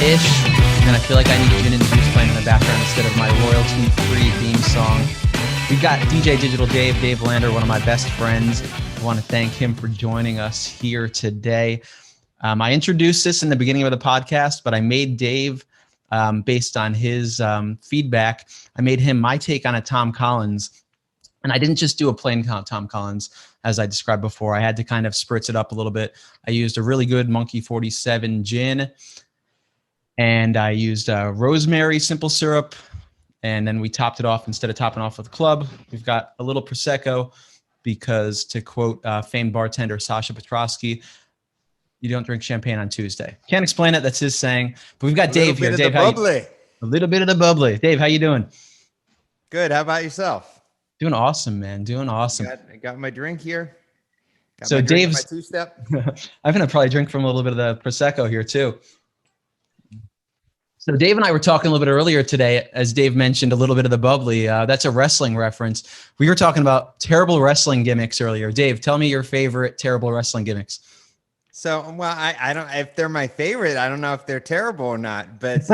ish. And I feel like I need Gin and Zeus playing in the background instead of my royalty-free theme song. We've got DJ Digital Dave Lander, one of my best friends. I want to thank him for joining us here today. I introduced this in the beginning of the podcast, but I made Dave, based on his feedback, I made him my take on a Tom Collins. And I didn't just do a plain Tom Collins, as I described before. I had to kind of spritz it up a little bit. I used a really good Monkey 47 gin, and I used rosemary simple syrup, and then we topped it off. Instead of topping off with club, we've got a little Prosecco, because to quote famed bartender Sasha Petrosky, you don't drink champagne on Tuesday. Can't explain it. That's his saying. But we've got Dave here. Dave, a little bit of the bubbly. Dave, how you doing? Good. How about yourself? Doing awesome, man. Doing awesome. I got my drink here. So Dave's my two-step. I'm gonna probably drink from a little bit of the Prosecco here too. So Dave and I were talking a little bit earlier today, as Dave mentioned, a little bit of the bubbly. That's a wrestling reference. We were talking about terrible wrestling gimmicks earlier. Dave, tell me your favorite terrible wrestling gimmicks. So, well, I don't, if they're my favorite, I don't know if they're terrible or not, but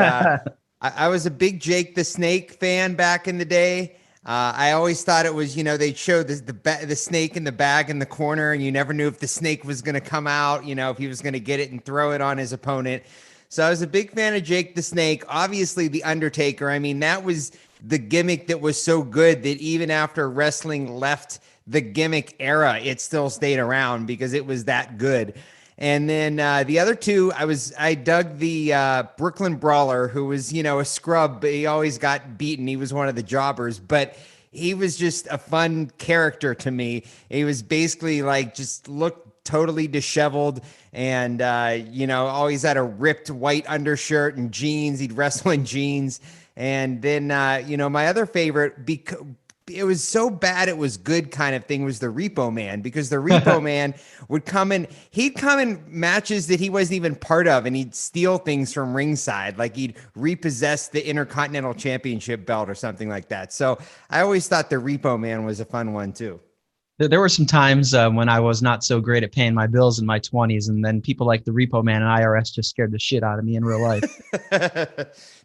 I was a big Jake the Snake fan back in the day. I always thought it was, they'd show the snake in the bag in the corner, and you never knew if the snake was going to come out, if he was going to get it and throw it on his opponent. So I was a big fan of Jake the Snake. Obviously, The Undertaker. I mean, that was the gimmick that was so good that even after wrestling left the gimmick era, it still stayed around because it was that good. And then the other two, I dug the Brooklyn Brawler, who was, a scrub, but he always got beaten. He was one of the jobbers, but he was just a fun character to me. He was basically like just looked totally disheveled and, always had a ripped white undershirt and jeans. He'd wrestle in jeans. And then, my other favorite, because it was so bad it was good kind of thing, was the Repo Man, because the Repo Man would come in, he'd come in matches that he wasn't even part of, and he'd steal things from ringside, like he'd repossess the Intercontinental Championship belt or something like that. So I always thought the Repo Man was a fun one too. There were some times when I was not so great at paying my bills in my 20s, and then people like the Repo Man and IRS just scared the shit out of me in real life.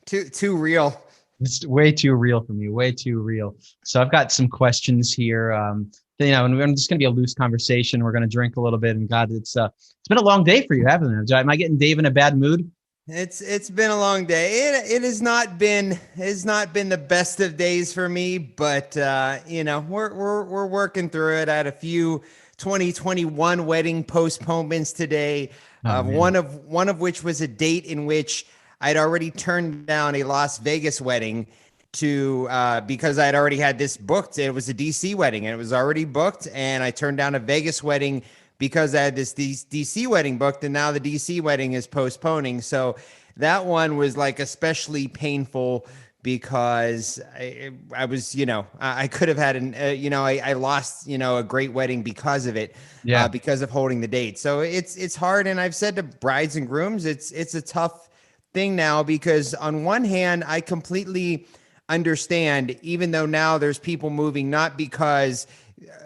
Too real. It's way too real for me, way too real. So I've got some questions here. And we're just going to be a loose conversation. We're going to drink a little bit, and God, it's been a long day for you, hasn't it? Am I getting Dave in a bad mood? It's been a long day. It has not been the best of days for me, but we're working through it. I had a few 2021 wedding postponements today. One of which was a date in which I'd already turned down a Las Vegas wedding because I'd already had this booked. It was a DC wedding and it was already booked, and I turned down a Vegas wedding because I had this DC wedding booked, and now the DC wedding is postponing. So that one was like especially painful because I was, I could have had I lost, a great wedding because of it, because of holding the date. So it's hard. And I've said to brides and grooms, it's a tough thing now, because on one hand, I completely understand, even though now there's people moving, not because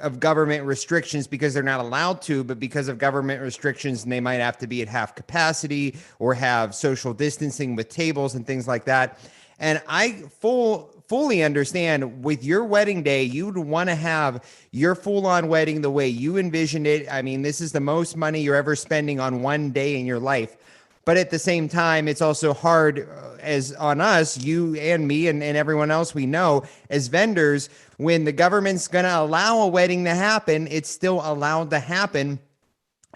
of government restrictions, because they're not allowed to, but because of government restrictions, and they might have to be at half capacity or have social distancing with tables and things like that. And I fully understand, with your wedding day, you'd want to have your full-on wedding the way you envisioned it. I mean, this is the most money you're ever spending on one day in your life. But at the same time, it's also hard as on us, you and me and everyone else we know as vendors, when the government's going to allow a wedding to happen, it's still allowed to happen.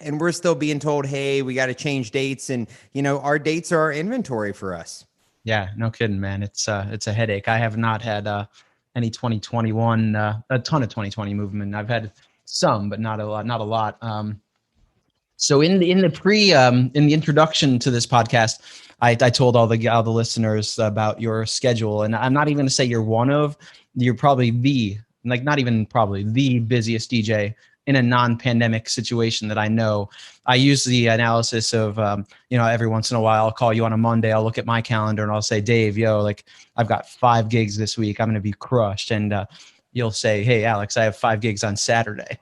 And we're still being told, hey, we got to change dates. And, our dates are our inventory for us. Yeah, no kidding, man. It's a headache. I have not had any 2021, a ton of 2020 movement. I've had some, but not a lot. So in the introduction to this podcast, I told all the listeners about your schedule, and I'm not even going to say you're probably not even probably the busiest DJ in a non-pandemic situation that I know. I use the analysis of, every once in a while I'll call you on a Monday, I'll look at my calendar and I'll say, Dave, I've got 5 gigs this week. I'm going to be crushed. And you'll say, hey, Alex, I have 5 gigs on Saturday.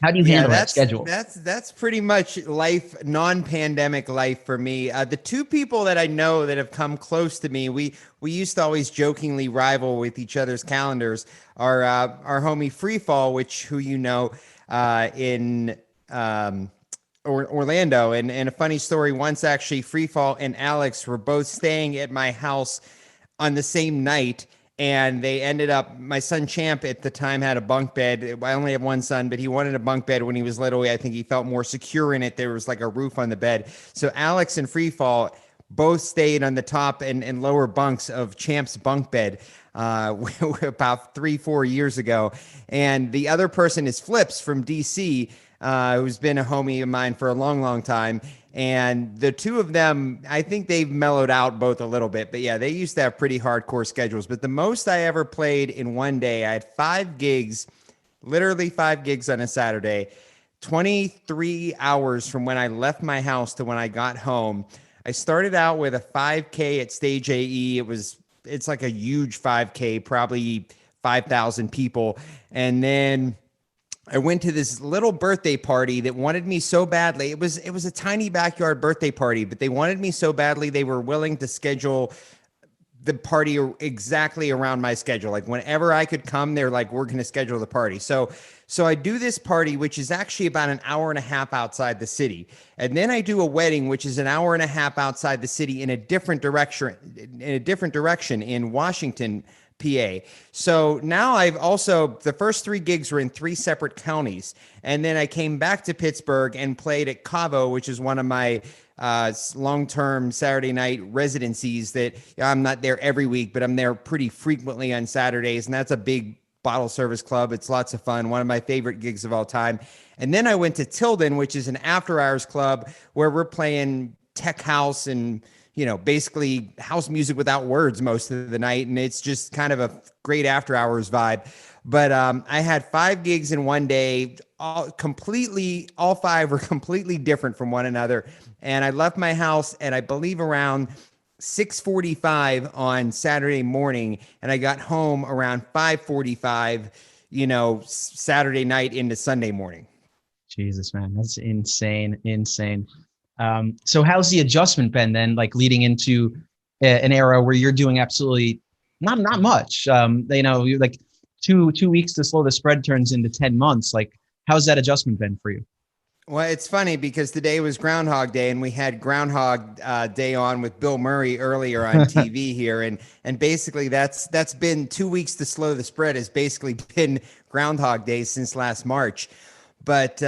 How do you Yeah, handle that schedule? that's pretty much life, non-pandemic life for me. The two people that I know that have come close to me, we used to always jokingly rival with each other's calendars. Are our homie Freefall, who in Orlando, and a funny story. Once actually, Freefall and Alex were both staying at my house on the same night, and they ended up, my son Champ at the time had a bunk bed. I only have one son, but he wanted a bunk bed when he was little. I think he felt more secure in it. There was like a roof on the bed. So Alex and Freefall both stayed on the top and lower bunks of Champ's bunk bed about 3-4 years ago. And the other person is Flips from DC, who's been a homie of mine for a long, long time. And the two of them, I think they've mellowed out both a little bit. But yeah, they used to have pretty hardcore schedules. But the most I ever played in one day, I had 5 gigs, literally 5 gigs on a Saturday, 23 hours from when I left my house to when I got home. I started out with a 5K at Stage AE. It's like a huge 5K, probably 5,000 people. And then I went to this little birthday party that wanted me so badly. It was a tiny backyard birthday party, but they wanted me so badly they were willing to schedule the party exactly around my schedule. Like whenever I could come, they're like, we're going to schedule the party. So I do this party, which is actually about an hour and a half outside the city. And then I do a wedding, which is an hour and a half outside the city in a different direction in Washington, PA. So now the first 3 gigs were in 3 separate counties. And then I came back to Pittsburgh and played at Cavo, which is one of my long-term Saturday night residencies that I'm not there every week, but I'm there pretty frequently on Saturdays. And that's a big bottle service club. It's lots of fun. One of my favorite gigs of all time. And then I went to Tilden, which is an after-hours club where we're playing tech house and basically house music without words most of the night. And it's just kind of a great after hours vibe. But I had 5 gigs in one day, all 5 were completely different from one another. And I left my house at, I believe, around 6:45 on Saturday morning. And I got home around 5:45, Saturday night into Sunday morning. Jesus, man, that's insane. So how's the adjustment been then, like leading into an era where you're doing absolutely not much? You're like two weeks to slow the spread turns into 10 months. Like, how's that adjustment been for you? Well, it's funny because today was Groundhog Day, and we had Groundhog Day on with Bill Murray earlier on TV here, and basically that's been 2 weeks to slow the spread has basically been Groundhog Day since last March, but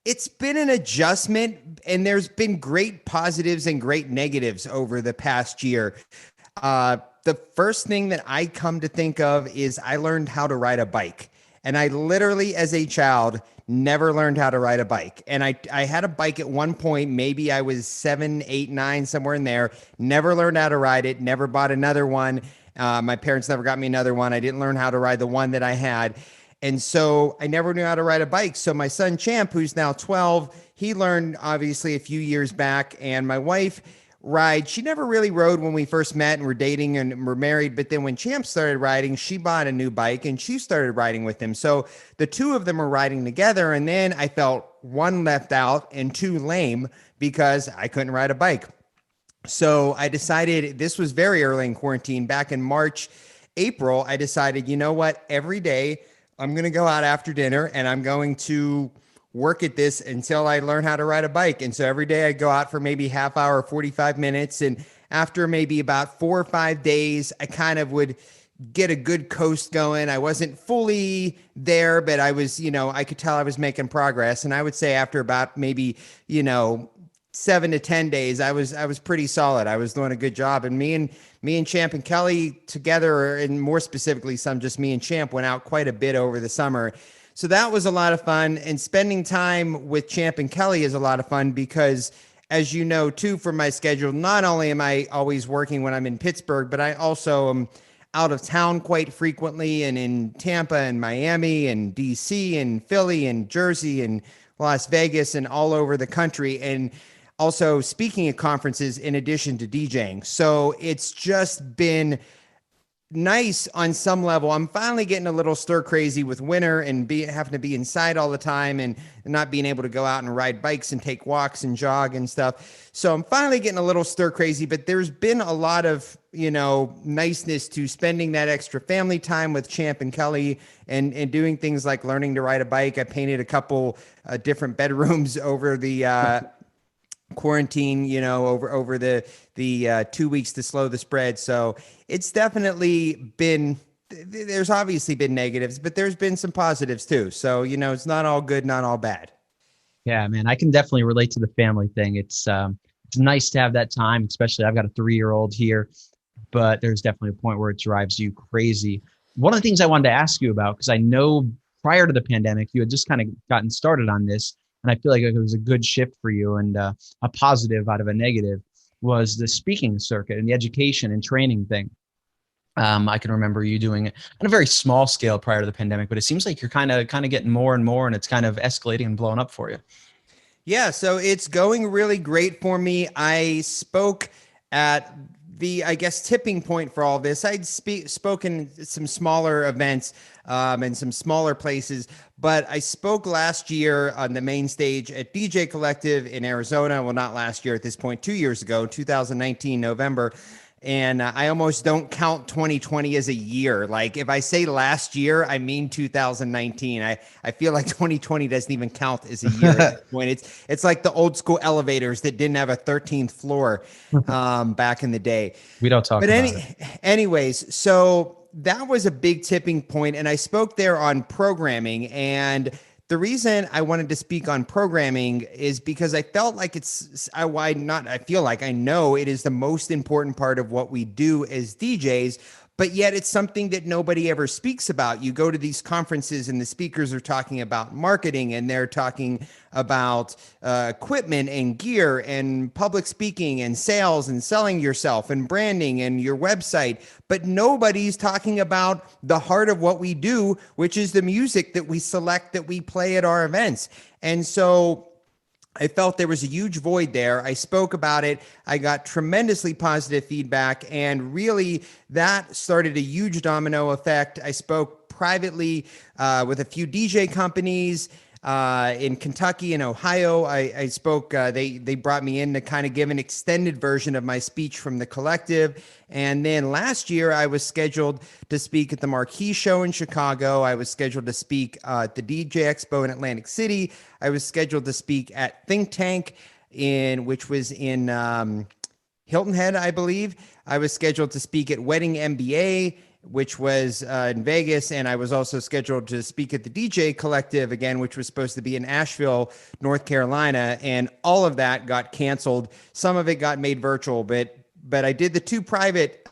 it's been an adjustment, and there's been great positives and great negatives over the past year. The first thing that I come to think of is I learned how to ride a bike. And I literally, as a child, never learned how to ride a bike. And I had a bike at one point, maybe I was 7, 8, 9, somewhere in there, never learned how to ride it, never bought another one. My parents never got me another one. I didn't learn how to ride the one that I had. And so I never knew how to ride a bike. So my son Champ, who's now 12, he learned obviously a few years back. And my wife rides. She never really rode when we first met and were dating and were married. But then when Champ started riding, she bought a new bike and she started riding with him. So the two of them are riding together. And then I felt 1 left out and 2 lame because I couldn't ride a bike. So I decided, this was very early in quarantine, back in March, April, I decided, you know what, every day I'm going to go out after dinner and I'm going to work at this until I learn how to ride a bike. And so every day I go out for maybe half hour, 45 minutes. And after maybe about 4 or 5 days, I kind of would get a good coast going. I wasn't fully there, but I was, I could tell I was making progress. And I would say after about maybe, 7 to 10 days, I was pretty solid. I was doing a good job. And me and Champ and Kelly together, and more specifically, just me and Champ went out quite a bit over the summer. So that was a lot of fun. And spending time with Champ and Kelly is a lot of fun because, as you know, too, from my schedule, not only am I always working when I'm in Pittsburgh, but I also am out of town quite frequently, and in Tampa and Miami and DC and Philly and Jersey and Las Vegas and all over the country. And also speaking at conferences in addition to DJing. So it's just been nice on some level. I'm finally getting a little stir crazy with winter and having to be inside all the time and not being able to go out and ride bikes and take walks and jog and stuff. So I'm finally getting a little stir crazy, but there's been a lot of, niceness to spending that extra family time with Champ and Kelly and doing things like learning to ride a bike. I painted a couple different bedrooms over the quarantine, over the 2 weeks to slow the spread. So it's definitely been, there's obviously been negatives, but there's been some positives too. So, it's not all good, not all bad. Yeah, man, I can definitely relate to the family thing. It's nice to have that time, especially I've got a 3-year-old here, but there's definitely a point where it drives you crazy. One of the things I wanted to ask you about, because I know prior to the pandemic, you had just kind of gotten started on this, and I feel like it was a good shift for you and a positive out of a negative, was the speaking circuit and the education and training thing. I can remember you doing it on a very small scale prior to the pandemic, but it seems like you're kind of getting more and more, and it's kind of escalating and blowing up for you. Yeah, so it's going really great for me. I spoke at the, tipping point for all this. I'd spoken at some smaller events and some smaller places, but I spoke last year on the main stage at DJ Collective in Arizona. Well, not last year at this point, 2 years ago, 2019, November. And I almost don't count 2020 as a year. Like if I say last year, I mean 2019. I feel like 2020 doesn't even count as a year at this point. It's like the old school elevators that didn't have a 13th floor back in the day. We don't talk about it. Anyways, so that was a big tipping point, and I spoke there on programming. And the reason I wanted to speak on programming is because I felt like I know it is the most important part of what we do as DJs, but yet it's something that nobody ever speaks about. You go to these conferences and the speakers are talking about marketing, and they're talking about equipment and gear and public speaking and sales and selling yourself and branding and your website. But nobody's talking about the heart of what we do, which is the music that we select, that we play at our events. And so I felt there was a huge void there. I spoke about it. I got tremendously positive feedback, and really that started a huge domino effect. I spoke privately with a few DJ companies in Kentucky and Ohio. I spoke, they brought me in to kind of give an extended version of my speech from the collective. And then last year I was scheduled to speak at the Marquee Show in Chicago. I was scheduled to speak at the DJ Expo in Atlantic City. I was scheduled to speak at Think Tank which was in Hilton Head, I believe. I was scheduled to speak at Wedding MBA, which was in Vegas. And I was also scheduled to speak at the DJ Collective again, which was supposed to be in Asheville, North Carolina. And all of that got canceled. Some of it got made virtual, but I did the 2 private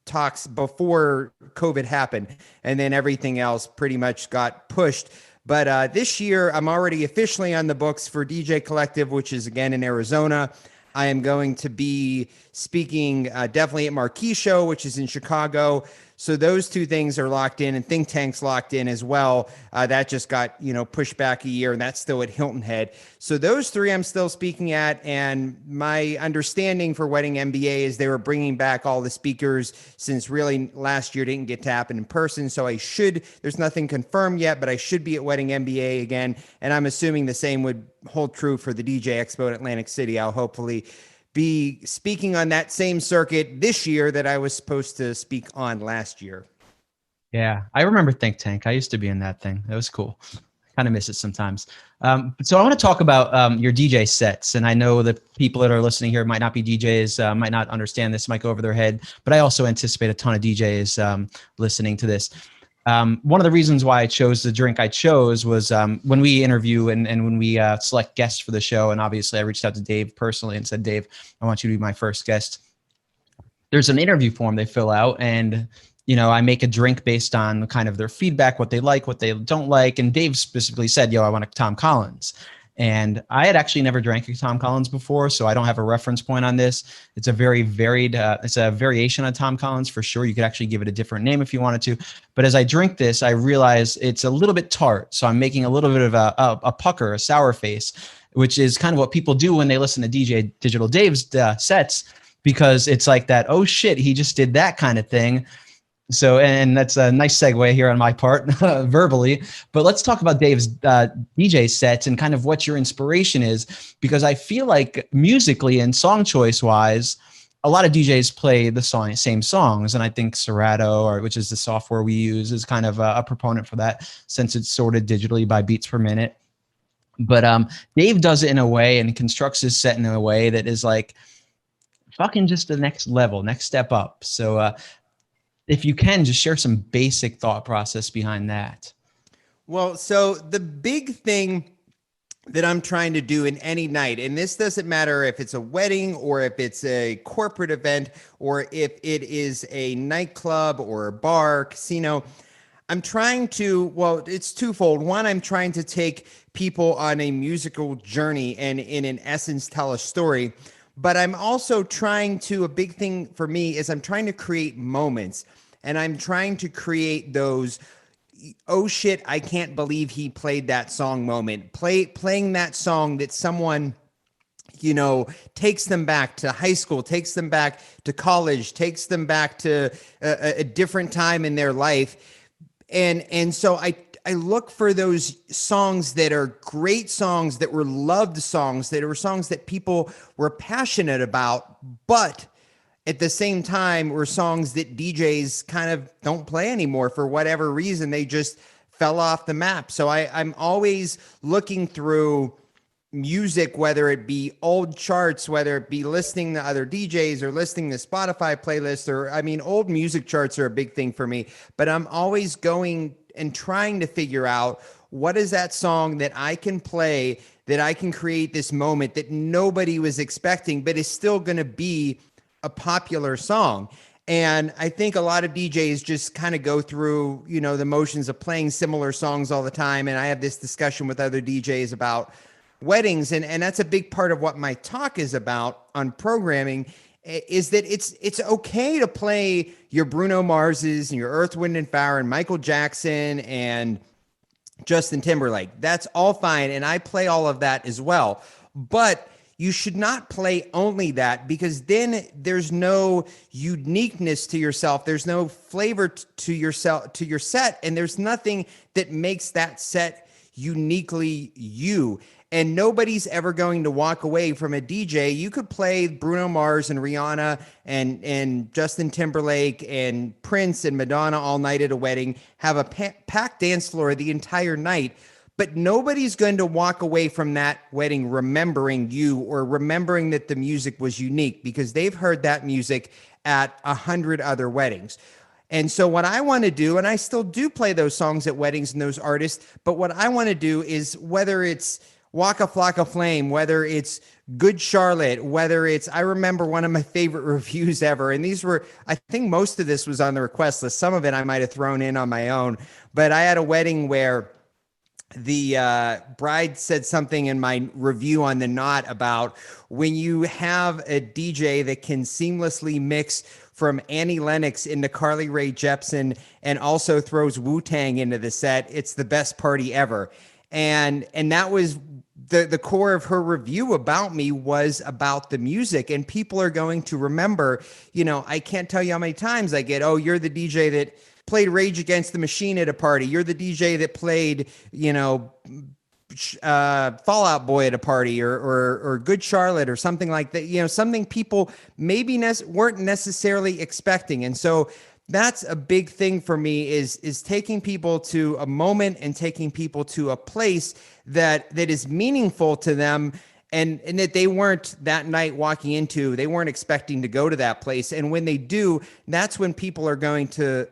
talks before COVID happened. And then everything else pretty much got pushed. But this year, I'm already officially on the books for DJ Collective, which is again in Arizona. I am going to be speaking definitely at Marquee Show, which is in Chicago. So those 2 things are locked in, and Think Tank's locked in as well. That just got, pushed back a year, and that's still at Hilton Head. So those 3 I'm still speaking at. And my understanding for Wedding MBA is they were bringing back all the speakers, since really last year didn't get to happen in person. So there's nothing confirmed yet, but I should be at Wedding MBA again. And I'm assuming the same would hold true for the DJ Expo in Atlantic City. I'll hopefully be speaking on that same circuit this year that I was supposed to speak on last year. Yeah, I remember Think Tank. I used to be in that thing. That was cool. I kind of miss it sometimes. So I want to talk about your DJ sets. And I know that people that are listening here might not be DJs, might not understand this, might go over their head, but I also anticipate a ton of DJs listening to this. One of the reasons why I chose the drink I chose was when we interview and when we select guests for the show. And obviously I reached out to Dave personally and said, Dave, I want you to be my first guest. There's an interview form they fill out, and I make a drink based on kind of their feedback, what they like, what they don't like. And Dave specifically said, I want a Tom Collins. And I had actually never drank a Tom Collins before, so I don't have a reference point on this. It's a very varied, it's a variation on Tom Collins for sure. You could actually give it a different name if you wanted to. But as I drink this, I realize it's a little bit tart. So I'm making a little bit of a pucker, a sour face, which is kind of what people do when they listen to DJ Digital Dave's sets, because it's like that, oh shit, he just did that kind of thing. So, and that's a nice segue here on my part, verbally. But let's talk about Dave's DJ sets and kind of what your inspiration is, because I feel like musically and song choice wise, a lot of DJs play the same songs, and I think Serato, which is the software we use, is kind of a proponent for that, since it's sorted digitally by beats per minute. But Dave does it in a way and constructs his set in a way that is like fucking just the next level, next step up. So if you can, just share some basic thought process behind that. Well, so the big thing that I'm trying to do in any night, and this doesn't matter if it's a wedding or if it's a corporate event or if it is a nightclub or a bar, casino, I'm trying to, well, it's twofold. One, I'm trying to take people on a musical journey and in essence tell a story. But I'm also trying to, a big thing for me is I'm trying to create moments, and I'm trying to create those, oh shit, I can't believe he played that song moment. Playing that song that someone, you know, takes them back to high school, takes them back to college, takes them back to a different time in their life. And so I look for those songs that are great songs, that were loved songs, that were songs that people were passionate about, but at the same time were songs that DJs kind of don't play anymore for whatever reason. They just fell off the map. So I'm always looking through music, whether it be old charts, whether it be listening to other DJs or listening to Spotify playlists, or I mean, old music charts are a big thing for me, but I'm always going and trying to figure out what is that song that I can play, that I can create this moment that nobody was expecting, but is still going to be a popular song. And I think a lot of DJs just kind of go through, you know, the motions of playing similar songs all the time. And I have this discussion with other DJs about weddings. And that's a big part of what my talk is about on programming, is that it's okay to play your Bruno Marses and your Earth, Wind and Fire and Michael Jackson and Justin Timberlake. That's all fine. And I play all of that as well. But you should not play only that, because then there's no uniqueness to yourself. There's no flavor to yourself, to your set. And there's nothing that makes that set uniquely you. And nobody's ever going to walk away from a DJ. You could play Bruno Mars and Rihanna and Justin Timberlake and Prince and Madonna all night at a wedding, have a packed dance floor the entire night, but nobody's going to walk away from that wedding remembering you or remembering that the music was unique, because they've heard that music at 100 other weddings. And so what I want to do, and I still do play those songs at weddings and those artists, but what I want to do is, whether it's Waka Flocka Flame, whether it's Good Charlotte, whether it's, I remember one of my favorite reviews ever, and these were, I think most of this was on the request list. Some of it I might have thrown in on my own, but I had a wedding where the bride said something in my review on The Knot about, when you have a DJ that can seamlessly mix from Annie Lennox into Carly Rae Jepsen and also throws Wu-Tang into the set, it's the best party ever. And that was the core of her review about me, was about the music. And people are going to remember, you know, I can't tell you how many times I get, oh, you're the DJ that played Rage Against the Machine at a party. You're the DJ that played, you know, Fall Out Boy at a party, or Good Charlotte or something like that. You know, something people maybe weren't necessarily expecting. And so that's a big thing for me, is taking people to a moment and taking people to a place that is meaningful to them, and that they weren't that night walking into, they weren't expecting to go to that place. And when they do, that's when people are going to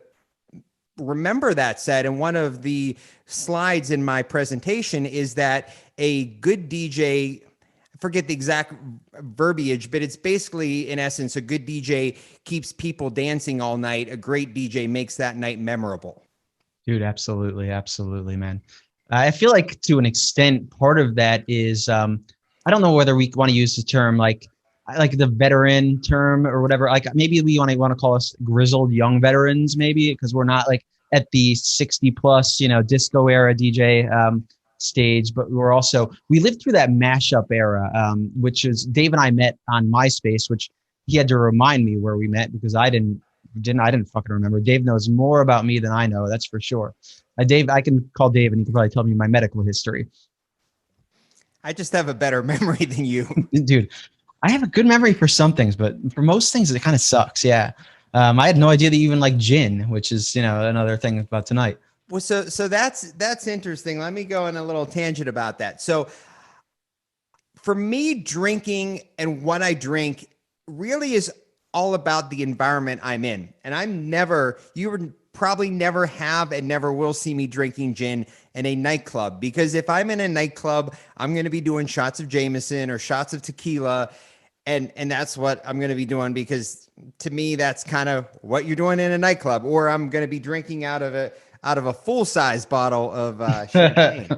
remember that set. And one of the slides in my presentation is that a good DJ, I forget the exact verbiage, but it's basically, in essence, a good DJ keeps people dancing all night. A great DJ makes that night memorable. Dude, absolutely. Absolutely, man. I feel like, to an extent, part of that is, I don't know whether we want to use the term like the veteran term or whatever. Like, maybe we want to call us grizzled young veterans, maybe, because we're not like at the 60 plus, you know, disco era DJ stage, but we lived through that mashup era, which is, Dave and I met on MySpace, which he had to remind me where we met, because I didn't I didn't fucking remember. Dave knows more about me than I know. That's for sure. Dave, I can call Dave and he can probably tell me my medical history. I just have a better memory than you. Dude, I have a good memory for some things, but for most things, it kind of sucks. Yeah. I had no idea that you even like gin, which is, another thing about tonight. Well, so that's interesting. Let me go on a little tangent about that. So for me, drinking and what I drink really is all about the environment I'm in. And you would probably never have and never will see me drinking gin in a nightclub, because if I'm in a nightclub, I'm going to be doing shots of Jameson or shots of tequila. And that's what I'm going to be doing, because to me, that's kind of what you're doing in a nightclub, or I'm going to be drinking out of a full-size bottle of champagne.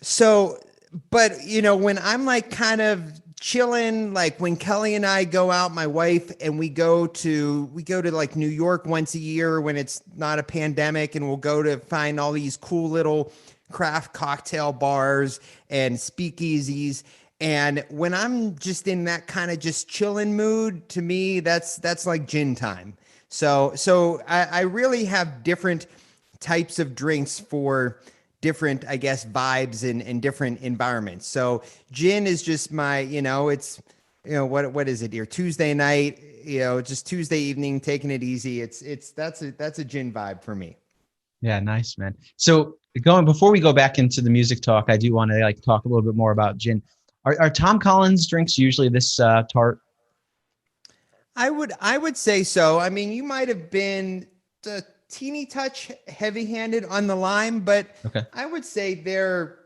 So, but when I'm like kind of chilling, like when Kelly and I go out, my wife, and we go to like New York once a year when it's not a pandemic, and we'll go to find all these cool little craft cocktail bars and speakeasies. And when I'm just in that kind of just chilling mood, to me, that's like gin time. So I really have different types of drinks for different, I guess, vibes and different environments. So gin is just my, it's, what is it here? Tuesday night, just Tuesday evening, taking it easy. That's a gin vibe for me. Yeah. Nice, man. So before we go back into the music talk, I do want to talk a little bit more about gin. Are Tom Collins drinks usually this tart? I would say so. I mean, you might have been a teeny touch heavy-handed on the lime, but okay. I would say they're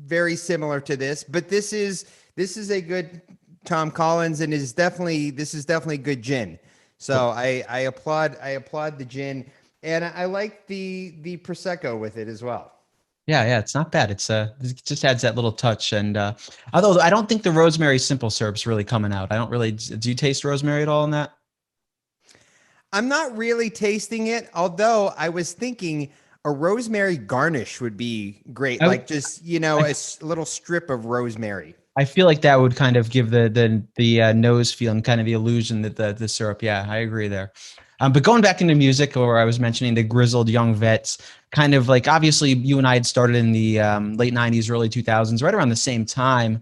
very similar to this. But this is a good Tom Collins, and this is definitely good gin. So I applaud the gin, and I like the Prosecco with it as well. Yeah, it's not bad. It just adds that little touch. And although I don't think the rosemary simple syrup's really coming out. Do you taste rosemary at all in that? I'm not really tasting it, although I was thinking a rosemary garnish would be great. Just a little strip of rosemary. I feel like that would kind of give the nose feel and kind of the illusion that the syrup. Yeah, I agree there. But going back into music, where I was mentioning the grizzled young vets, kind of like, obviously you and I had started in the late 90s, early 2000s, right around the same time.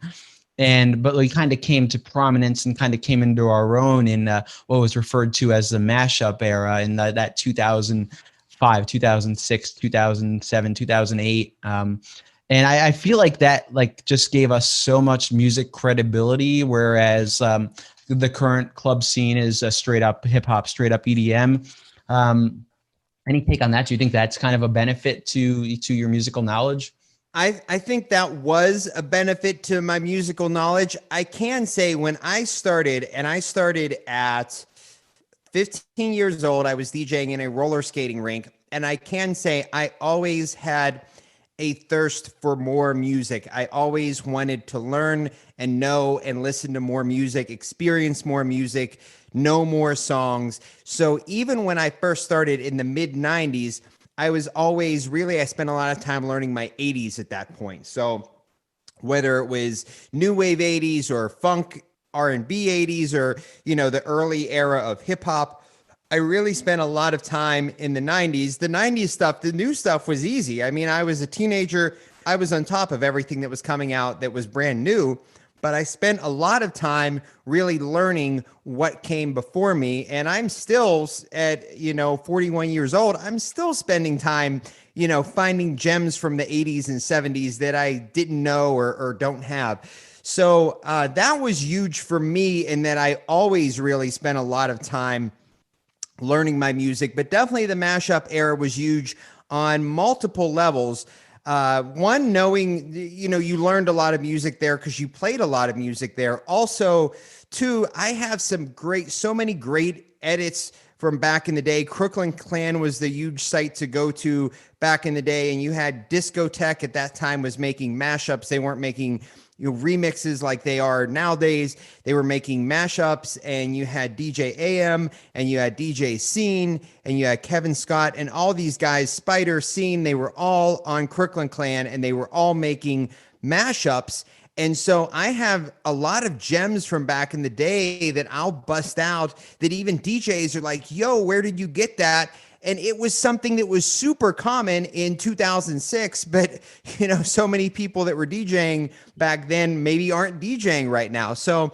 But we kind of came to prominence and kind of came into our own in what was referred to as the mashup era in that 2005, 2006, 2007, 2008. And I feel like that just gave us so much music credibility, whereas the current club scene is a straight up hip hop, straight up EDM. Any take on that? Do you think that's kind of a benefit to your musical knowledge? I think that was a benefit to my musical knowledge. I can say when I started at 15 years old, I was DJing in a roller skating rink. And I can say I always had a thirst for more music. I always wanted to learn and know and listen to more music, experience more music, know more songs. So even when I first started in the mid 90s, I spent a lot of time learning my 80s at that point. So whether it was new wave 80s or funk R&B 80s or, the early era of hip hop, I really spent a lot of time in the 90s. The 90s stuff, the new stuff was easy. I mean, I was a teenager. I was on top of everything that was coming out that was brand new. But I spent a lot of time really learning what came before me. And I'm still at, 41 years old, I'm still spending time, finding gems from the 80s and 70s that I didn't know or don't have. So that was huge for me, in that I always really spent a lot of time learning my music. But definitely the mashup era was huge on multiple levels. One, knowing, you learned a lot of music there because you played a lot of music there. Also, two, I have so many great edits from back in the day. Crooklyn Clan was the huge site to go to back in the day. And you had Discotheque at that time was making mashups. They weren't making remixes like they are nowadays. They were making mashups, and you had DJ AM, and you had DJ Scene, and you had Kevin Scott, and all these guys, Spider, Scene, they were all on Crooklyn Clan, and they were all making mashups. And so I have a lot of gems from back in the day that I'll bust out that even DJs are like, yo, where did you get that? And it was something that was super common in 2006, but so many people that were DJing back then maybe aren't DJing right now. So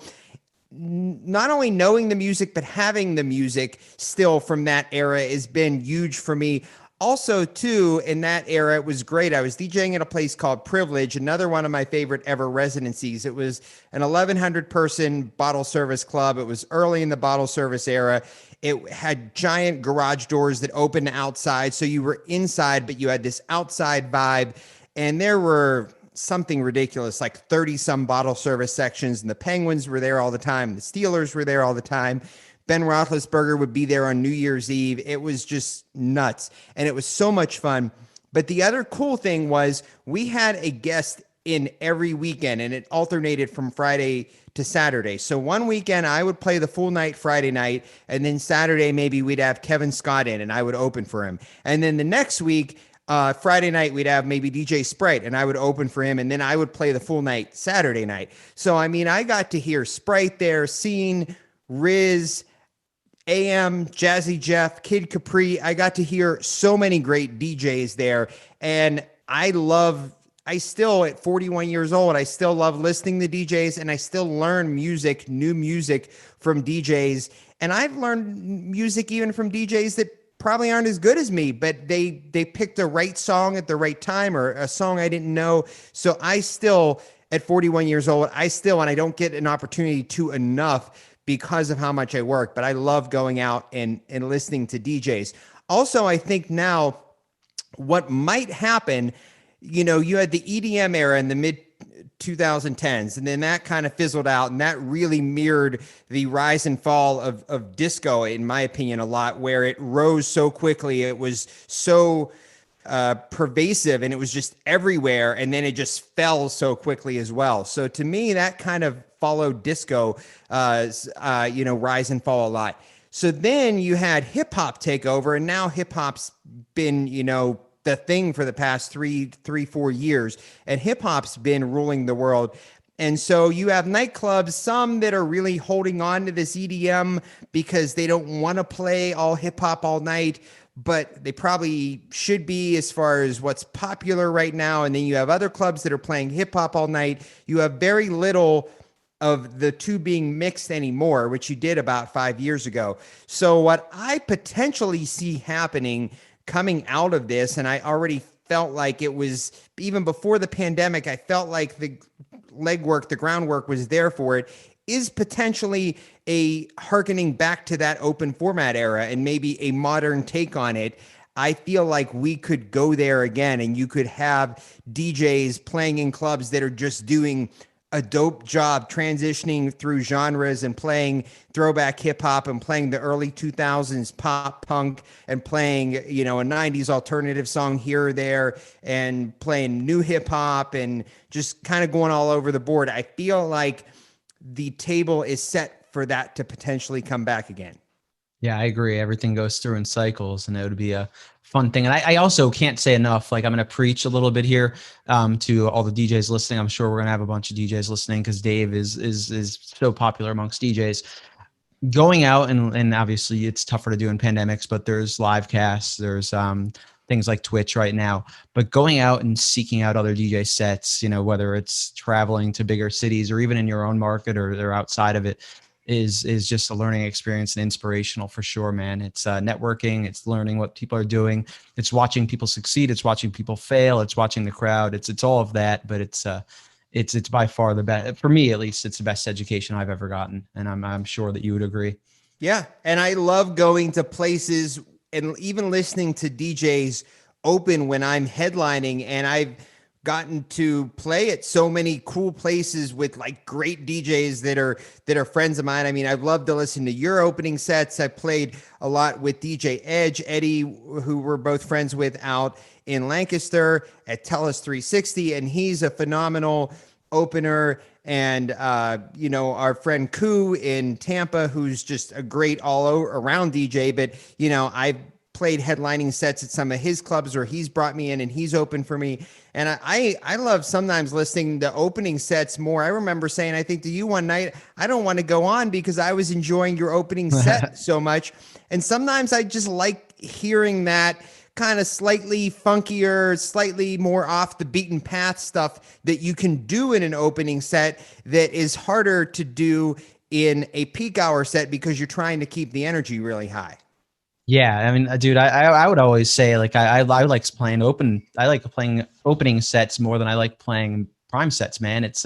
not only knowing the music, but having the music still from that era has been huge for me. Also, too, in that era, it was great. I was DJing at a place called Privilege, another one of my favorite ever residencies. It was an 1,100 person bottle service club. It was early in the bottle service era. It had giant garage doors that opened outside. So you were inside, but you had this outside vibe. And there were something ridiculous, like 30 some bottle service sections. And the Penguins were there all the time. The Steelers were there all the time. Ben Roethlisberger would be there on New Year's Eve. It was just nuts. And it was so much fun. But the other cool thing was we had a guest in every weekend, and it alternated from Friday to Saturday. So one weekend I would play the full night Friday night, and then Saturday maybe we'd have Kevin Scott in and I would open for him. And then the next week, Friday night, we'd have maybe DJ Sprite and I would open for him, and then I would play the full night Saturday night. So, I mean, I got to hear Sprite there, Scene, Riz, AM, Jazzy Jeff, Kid Capri. I got to hear so many great DJs there. And I still, at 41 years old, I still love listening to DJs, and I still learn music, new music from DJs. And I've learned music even from DJs that probably aren't as good as me, but they picked the right song at the right time, or a song I didn't know. So I still, at 41 years old, and I don't get an opportunity to enough because of how much I work, but I love going out and listening to DJs. Also, I think now what might happen, you had the EDM era in the mid 2010s, and then that kind of fizzled out, and that really mirrored the rise and fall of disco, in my opinion, a lot, where it rose so quickly. It was so pervasive, and it was just everywhere, and then it just fell so quickly as well. So to me, that kind of followed disco, rise and fall a lot. So then you had hip hop take over, and now hip hop's been, the thing for the past 4 years, and hip hop's been ruling the world. And so you have nightclubs, some that are really holding on to this EDM because they don't want to play all hip hop all night, but they probably should be as far as what's popular right now. And then you have other clubs that are playing hip hop all night. You have very little of the two being mixed anymore, which you did about 5 years ago. So what I potentially see happening coming out of this, and I already felt like it was, even before the pandemic, I felt like the legwork, the groundwork was there for it, is potentially a hearkening back to that open format era and maybe a modern take on it. I feel like we could go there again, and you could have DJs playing in clubs that are just doing a dope job transitioning through genres and playing throwback hip hop and playing the early 2000s pop punk and playing, a 90s alternative song here or there and playing new hip hop and just kind of going all over the board. I feel like the table is set for that to potentially come back again. Yeah, I agree. Everything goes through in cycles, and it would be a fun thing. And I also can't say enough, like I'm going to preach a little bit here to all the DJs listening. I'm sure we're going to have a bunch of DJs listening because Dave is so popular amongst DJs. Going out, and obviously it's tougher to do in pandemics, but there's live casts, there's things like Twitch right now, but going out and seeking out other DJ sets, whether it's traveling to bigger cities or even in your own market or outside of it, is just a learning experience and inspirational for sure, man. It's networking, it's learning what people are doing, it's watching people succeed, it's watching people fail, it's watching the crowd, it's all of that, but it's by far the best, for me at least. It's the best education I've ever gotten, and I'm sure that you would agree. Yeah, and I love going to places and even listening to DJs open when I'm headlining, and I've gotten to play at so many cool places with like great DJs that are friends of mine. I mean, I've loved to listen to your opening sets. I played a lot with DJ Edge, Eddie, who we're both friends with out in Lancaster at Tellus 360, and he's a phenomenal opener. And our friend Koo in Tampa, who's just a great all around DJ. But I've played headlining sets at some of his clubs, or he's brought me in and he's opened for me. And I love sometimes listening to opening sets more. I remember saying, I think to you one night, I don't want to go on because I was enjoying your opening set so much. And sometimes I just like hearing that kind of slightly funkier, slightly more off the beaten path stuff that you can do in an opening set that is harder to do in a peak hour set because you're trying to keep the energy really high. Yeah, I mean, dude, I would always say like I like playing opening sets more than I like playing prime sets, man. It's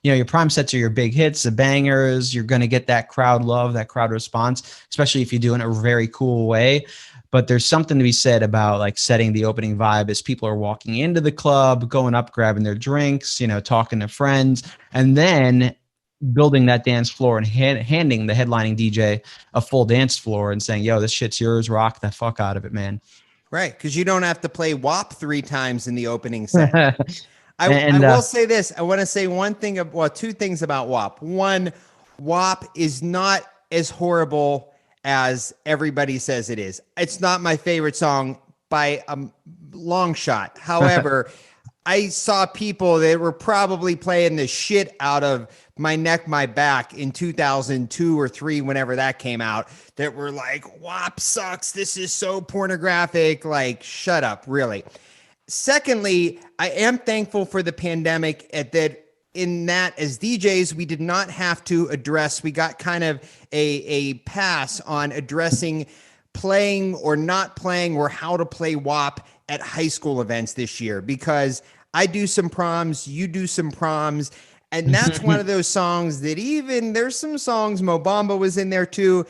your prime sets are your big hits, the bangers. You're gonna get that crowd love, that crowd response, especially if you do it in a very cool way. But there's something to be said about like setting the opening vibe as people are walking into the club, going up, grabbing their drinks, talking to friends, and then building that dance floor and handing the headlining DJ a full dance floor and saying, yo, this shit's yours. Rock the fuck out of it, man. Right. Because you don't have to play WAP 3 times in the opening set. I will say this. I want to say two things about WAP. One, WAP is not as horrible as everybody says it is. It's not my favorite song by a long shot. However, I saw people that were probably playing the shit out of My Neck, My Back in 2002 or 3, whenever that came out, that were like, WAP sucks. This is so pornographic. Like, shut up, really. Secondly, I am thankful for the pandemic in that as DJs, we did not have to address, we got kind of a pass on addressing playing or not playing or how to play WAP at high school events this year, because I do some proms, you do some proms. And that's one of those songs that there's some songs, Mo Bamba was in there too.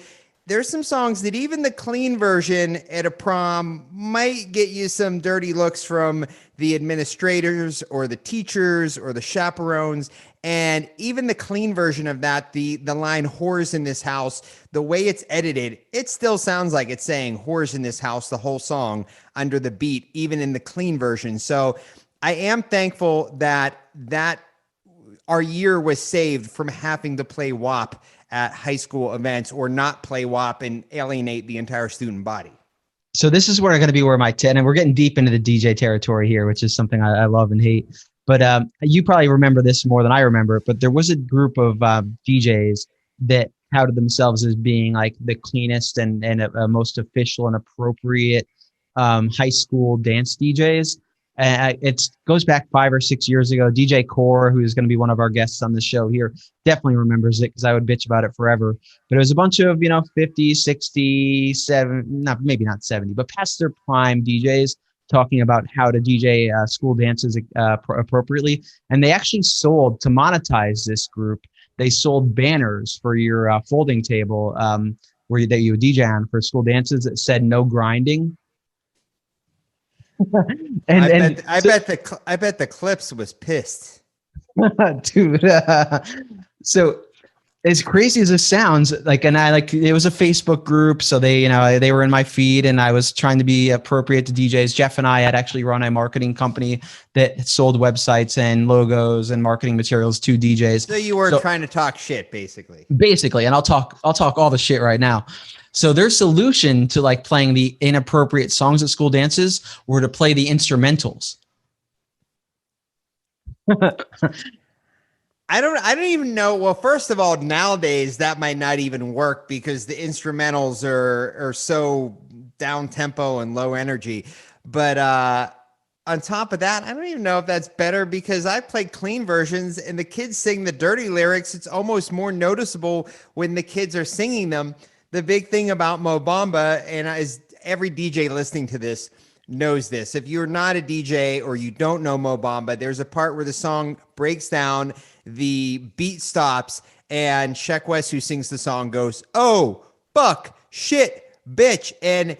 There's some songs that even the clean version at a prom might get you some dirty looks from the administrators or the teachers or the chaperones. And even the clean version of that, the line "whores in this house," the way it's edited, it still sounds like it's saying "whores in this house" the whole song under the beat, even in the clean version. So I am thankful that our year was saved from having to play WAP at high school events or not play WAP and alienate the entire student body. So this is where my 10, and we're getting deep into the DJ territory here, which is something I love and hate. But you probably remember this more than I remember it, but there was a group of DJs that touted themselves as being like the cleanest and most official and appropriate high school dance DJs. It goes back 5 or 6 years ago. DJ Core, who is going to be one of our guests on the show here, definitely remembers it because I would bitch about it forever. But it was a bunch of, 50, 60, maybe not 70, but past their prime DJs talking about how to DJ school dances appropriately. And they actually sold, to monetize this group, they sold banners for your folding table that you would DJ on for school dances that said "no grinding." I bet the Clips was pissed, dude. So as crazy as it sounds, it was a Facebook group, so they were in my feed, and I was trying to be appropriate to DJs. Jeff and I had actually run a marketing company that sold websites and logos and marketing materials to DJs. So you were trying to talk shit, basically, and I'll talk all the shit right now. So their solution to like playing the inappropriate songs at school dances were to play the instrumentals. I don't even know. Well, first of all, nowadays that might not even work because the instrumentals are so down tempo and low energy. But on top of that, I don't even know if that's better because I played clean versions and the kids sing the dirty lyrics. It's almost more noticeable when the kids are singing them. The big thing about Mo Bamba, and as every DJ listening to this knows this, if you're not a DJ or you don't know Mo Bamba, there's a part where the song breaks down, the beat stops, and Sheck West, who sings the song, goes, "Oh, fuck, shit, bitch." And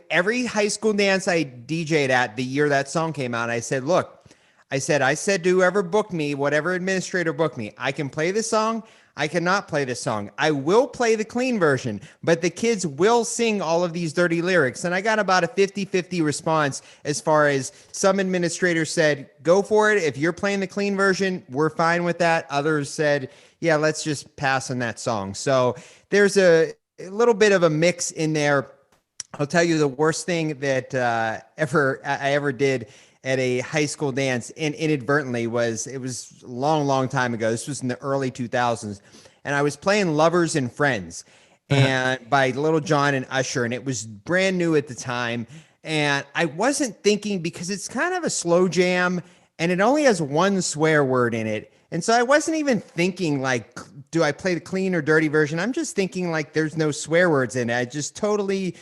every high school dance I DJ'd at the year that song came out, I said, look, I said to whoever booked me, whatever administrator booked me, I can play this song. I cannot play this song. I will play the clean version, but the kids will sing all of these dirty lyrics. And I got about a 50-50 response as far as some administrators said, go for it. If you're playing the clean version, we're fine with that. Others said, yeah, let's just pass on that song. So there's a little bit of a mix in there. I'll tell you the worst thing that I ever did at a high school dance inadvertently was, it was a long, long time ago. This was in the early 2000s. And I was playing Lovers and Friends and by Little John and Usher. And it was brand new at the time. And I wasn't thinking, because it's kind of a slow jam and it only has one swear word in it. And so I wasn't even thinking like, do I play the clean or dirty version? I'm just thinking like there's no swear words in it. I just totally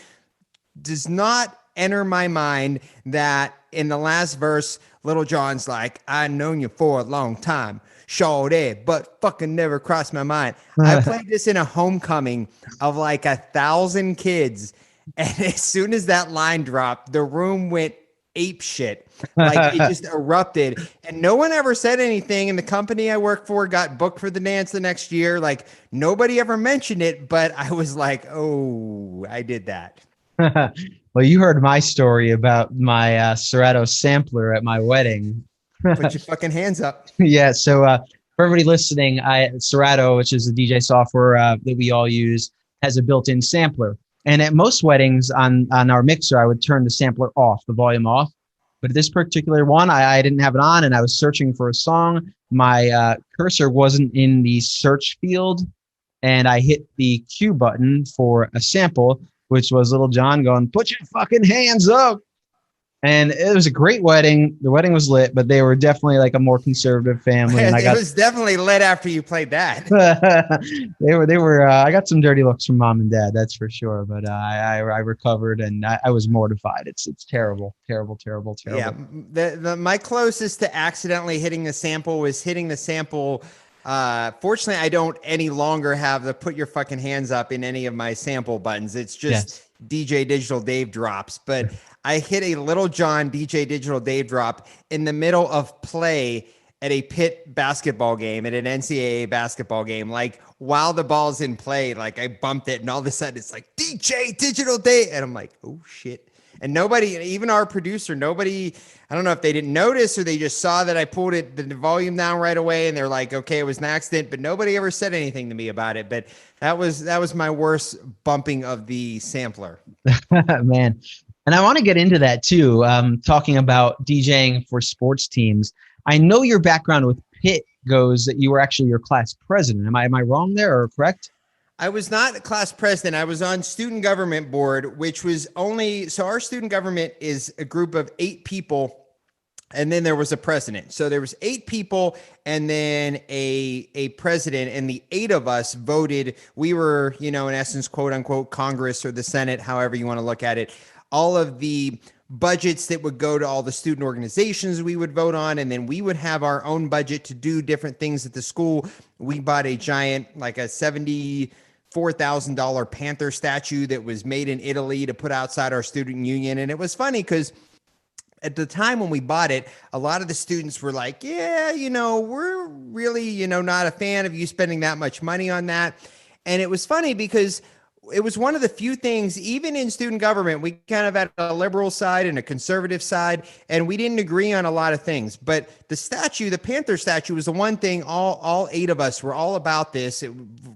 does not enter my mind that in the last verse, Little John's like, "I known you for a long time, shorty, but fucking never crossed my mind." I played this in a homecoming of like 1,000 kids, and as soon as that line dropped, the room went ape shit. Like it just erupted, and no one ever said anything. And the company I worked for got booked for the dance the next year. Like nobody ever mentioned it, but I was like, "Oh, I did that." Well, you heard my story about my Serato sampler at my wedding. Put your fucking hands up. Yeah. So for everybody listening, Serato, which is a DJ software that we all use, has a built-in sampler. And at most weddings on our mixer, I would turn the sampler off, the volume off. But this particular one, I didn't have it on, and I was searching for a song. My cursor wasn't in the search field, and I hit the Q button for a sample, which was Little John going, "Put your fucking hands up." And it was a great wedding. The wedding was lit, but they were definitely like a more conservative family. And it was definitely lit after you played that. they were, I got some dirty looks from mom and dad, that's for sure. But I recovered, and I was mortified. It's terrible, terrible, terrible, terrible. Yeah. My closest to accidentally hitting the sample was hitting the sample. Fortunately, I don't any longer have the "put your fucking hands up" in any of my sample buttons. It's just DJ Digital Dave drops. But I hit a Little John DJ Digital Dave drop in the middle of play at a Pitt basketball game, at an NCAA basketball game. Like while the ball's in play, like I bumped it, and all of a sudden it's like DJ Digital Dave, and I'm like, oh shit. And nobody, even our producer, nobody, I don't know if they didn't notice or they just saw that I pulled the volume down right away, and they're like, okay, it was an accident, but nobody ever said anything to me about it. But that was my worst bumping of the sampler. Man. And I want to get into that too, talking about DJing for sports teams. I know your background with Pitt goes that you were actually your class president. Am I wrong there, or correct? I was not a class president. I was on student government board, which was only, so our student government is a group of 8 people, and then there was a president. So there was 8 people and then a president, and the 8 of us voted. We were, in essence, quote unquote, Congress or the Senate, however you want to look at it. All of the budgets that would go to all the student organizations we would vote on, and then we would have our own budget to do different things at the school. We bought a giant, like a $74,000 panther statue that was made in Italy to put outside our student union. And it was funny because at the time when we bought it, a lot of the students were like, yeah, we're really, not a fan of you spending that much money on that. And it was funny because it was one of the few things, even in student government, we kind of had a liberal side and a conservative side, and we didn't agree on a lot of things. But the statue, the Panther statue, was the one thing all 8 of us were all about this. It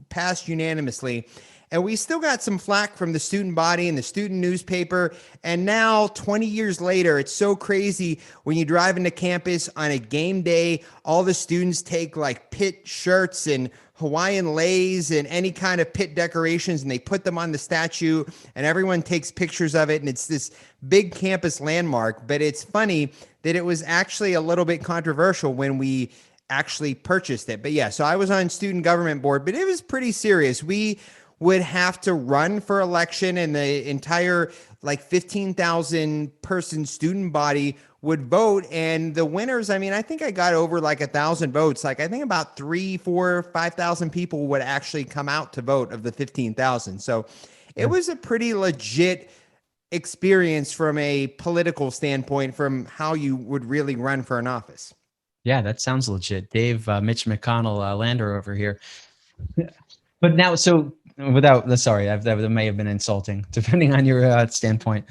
passed unanimously. And we still got some flack from the student body and the student newspaper. And now, 20 years later, it's so crazy when you drive into campus on a game day, all the students take like Pitt shirts and Hawaiian leis and any kind of Pitt decorations, and they put them on the statue, and everyone takes pictures of it. And it's this big campus landmark. But it's funny that it was actually a little bit controversial when we actually purchased it. But yeah, so I was on student government board, but it was pretty serious. We would have to run for election, and the entire like 15,000 person student body would vote. And the winners, I think I got over like 1,000 votes. Like I think about 3, 4, 5,000 people would actually come out to vote of the 15,000. So it was a pretty legit experience from a political standpoint, from how you would really run for an office. Yeah, that sounds legit. Dave, Mitch McConnell, Lander over here. But now, so that may have been insulting, depending on your standpoint.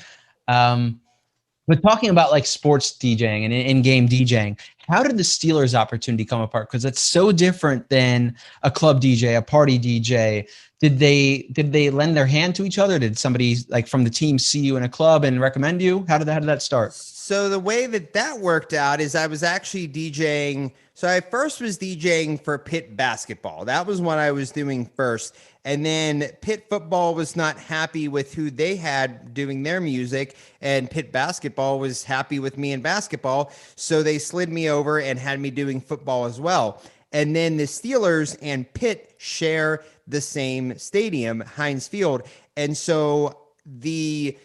But talking about like sports DJing and in-game DJing, how did the Steelers opportunity come apart? Because it's so different than a club DJ, a party DJ. Did they lend their hand to each other? Did somebody like from the team see you in a club and recommend you? How did that start? So the way that worked out is I was actually DJing. So I first was DJing for Pitt basketball. That was what I was doing first. And then Pitt football was not happy with who they had doing their music, and Pitt basketball was happy with me in basketball. So they slid me over and had me doing football as well. And then the Steelers and Pitt share the same stadium, Heinz Field. And so the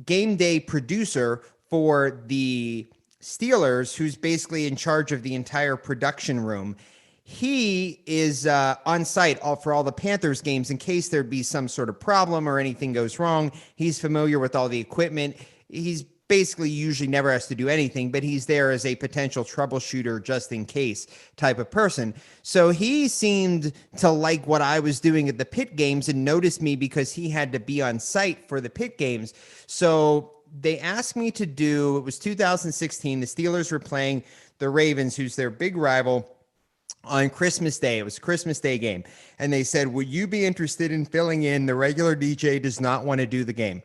game day producer for the Steelers, who's basically in charge of the entire production room, he is on site for all the Panthers games in case there'd be some sort of problem or anything goes wrong. He's familiar with all the equipment. He's basically usually never has to do anything, but he's there as a potential troubleshooter just in case type of person. So he seemed to like what I was doing at the Pitt games and noticed me because he had to be on site for the Pitt games. So they asked me to do, it was 2016, the Steelers were playing the Ravens, who's their big rival, on Christmas Day. It was a Christmas Day game. And they said, would you be interested in filling in? The regular DJ does not want to do the game.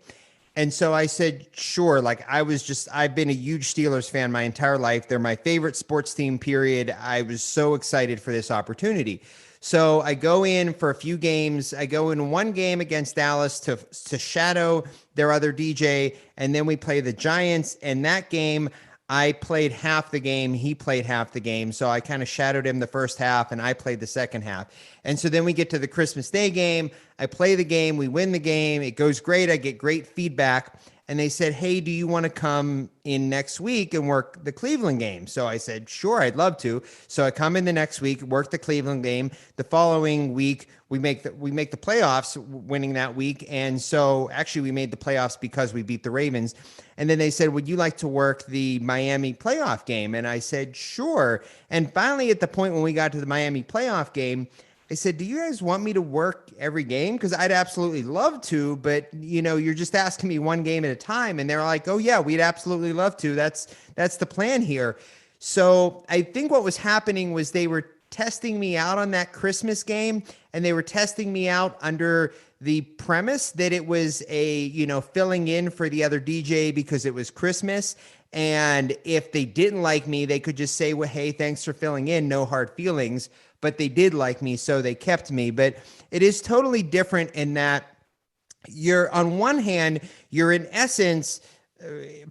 And so I said, sure. Like I've been a huge Steelers fan my entire life. They're my favorite sports team, period. I was so excited for this opportunity. So I go in for a few games. I go in one game against Dallas to shadow their other DJ. And then we play the Giants. And that game, I played half the game. He played half the game. So I kind of shadowed him the first half and I played the second half. And so then we get to the Christmas Day game. I play the game. We win the game. It goes great. I get great feedback. And they said, hey, do you want to come in next week and work the Cleveland game? So I said, sure, I'd love to. So I come in the next week, work the Cleveland game. The following week, we make the playoffs, winning that week. And so actually we made the playoffs because we beat the Ravens. And then they said, would you like to work the Miami playoff game? And I said, sure. And finally, at the point when we got to the Miami playoff game, I said, do you guys want me to work every game? Because I'd absolutely love to, but you're just asking me one game at a time. And they're like, oh yeah, we'd absolutely love to. That's the plan here. So I think what was happening was they were testing me out on that Christmas game, and they were testing me out under the premise that it was a, filling in for the other DJ because it was Christmas. And if they didn't like me, they could just say, well, hey, thanks for filling in. No hard feelings. But they did like me, so they kept me. But it is totally different in that you're, on one hand, you're in essence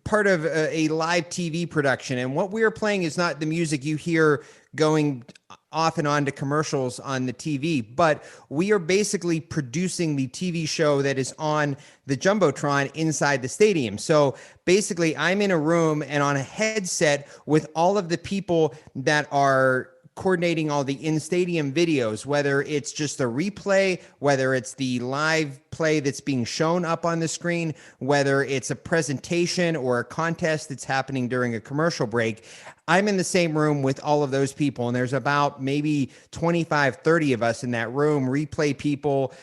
part of a live TV production. And what we're playing is not the music you hear going off and on to commercials on the TV, but we are basically producing the TV show that is on the Jumbotron inside the stadium. So basically, I'm in a room and on a headset with all of the people that are coordinating all the in-stadium videos, whether it's just a replay, whether it's the live play that's being shown up on the screen, whether it's a presentation or a contest that's happening during a commercial break. I'm in the same room with all of those people, and there's about maybe 25, 30 of us in that room, replay people,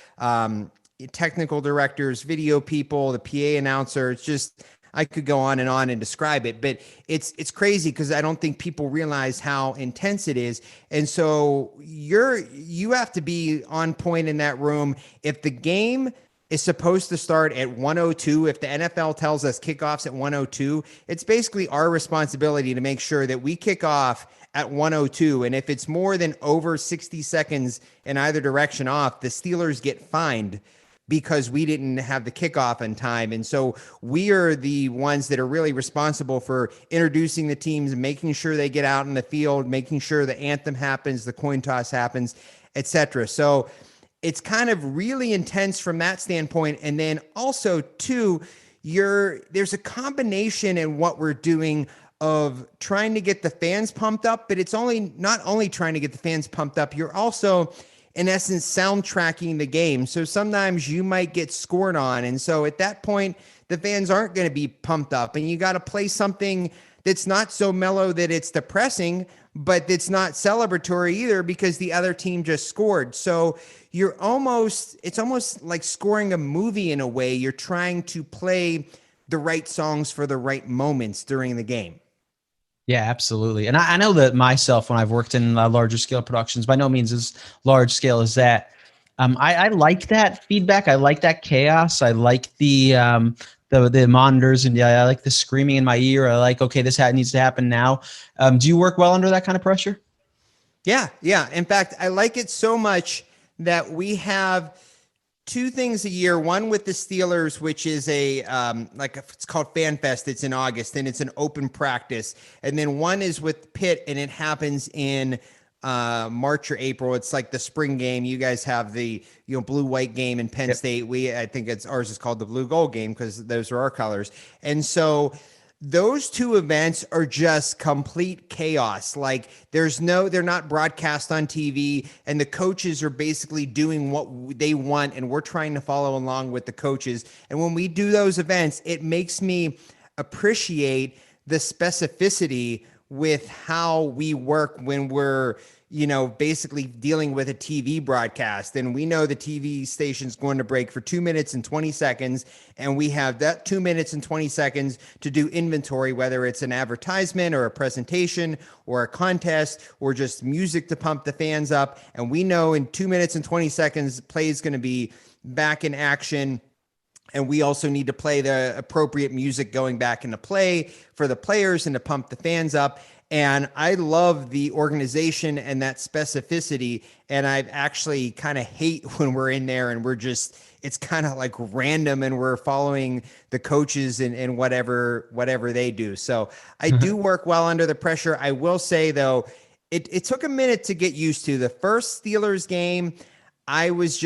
technical directors, video people, the PA announcer. It's just, I could go on and describe it, but it's crazy because I don't think people realize how intense it is. And so you have to be on point in that room. If the game is supposed to start at 1:02, if the NFL tells us kickoffs at 1:02, it's basically our responsibility to make sure that we kick off at 1:02. And if it's more than over 60 seconds in either direction off, the Steelers get fined because we didn't have the kickoff in time. And so we are the ones that are really responsible for introducing the teams and making sure they get out in the field, making sure the anthem happens, the coin toss happens, etc. So it's kind of really intense from that standpoint. And then also too, there's a combination in what we're doing of trying to get the fans pumped up, but it's not only trying to get the fans pumped up, you're also in essence soundtracking the game. So sometimes you might get scored on. And so at that point, the fans aren't going to be pumped up, and you got to play something that's not so mellow that it's depressing, but that's not celebratory either because the other team just scored. So it's almost like scoring a movie in a way. You're trying to play the right songs for the right moments during the game. Yeah, absolutely. And I know that myself, when I've worked in larger scale productions, by no means as large scale as that. I like that feedback. I like that chaos. I like the monitors, and yeah, I like the screaming in my ear. I like, okay, this needs to happen now. Do you work well under that kind of pressure? Yeah, yeah. In fact, I like it so much that we have two things a year. One with the Steelers, which is it's called Fan Fest. It's in August, and it's an open practice. And then one is with Pitt, and it happens in March or April. It's like the spring game. You guys have the blue white game in Penn Yep. State. I think ours is called the blue gold game because those are our colors. And so those two events are just complete chaos. Like they're not broadcast on TV, and the coaches are basically doing what they want, and we're trying to follow along with the coaches. And when we do those events, it makes me appreciate the specificity with how we work when we're basically dealing with a TV broadcast. And we know the TV station's going to break for 2 minutes and 20 seconds. And we have that 2 minutes and 20 seconds to do inventory, whether it's an advertisement or a presentation or a contest or just music to pump the fans up. And we know in 2 minutes and 20 seconds, play is going to be back in action. And we also need to play the appropriate music going back into play for the players and to pump the fans up. And I love the organization and that specificity. And I actually kind of hate when we're in there and it's kind of like random and we're following the coaches and whatever they do. So I do work well under the pressure. I will say, though, it took a minute to get used to. The first Steelers game, I was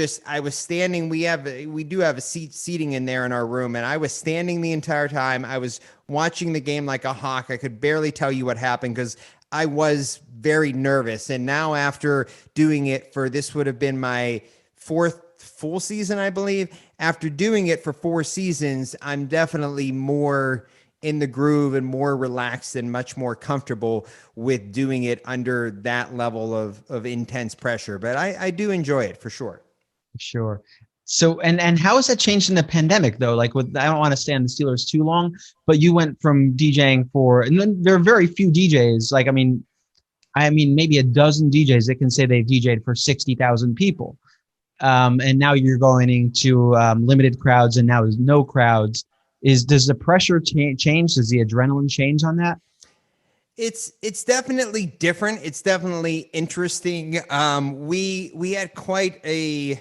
standing. We do have a seating in there in our room, and I was standing the entire time. I was watching the game like a hawk. I could barely tell you what happened because I was very nervous. And now after doing it this would have been my fourth full season, I believe. After doing it for 4 seasons, I'm definitely more in the groove and more relaxed and much more comfortable with doing it under that level of intense pressure. But I do enjoy it for sure. Sure. So, and how has that changed in the pandemic though? Like I don't want to stay on the Steelers too long, but you went from DJing and then there are very few DJs. Like, I mean, maybe a dozen DJs that can say they've DJed for 60,000 people. And now you're going into limited crowds, and now there's no crowds. Does the pressure change? Does the adrenaline change on that? It's definitely different. It's definitely interesting. We had quite a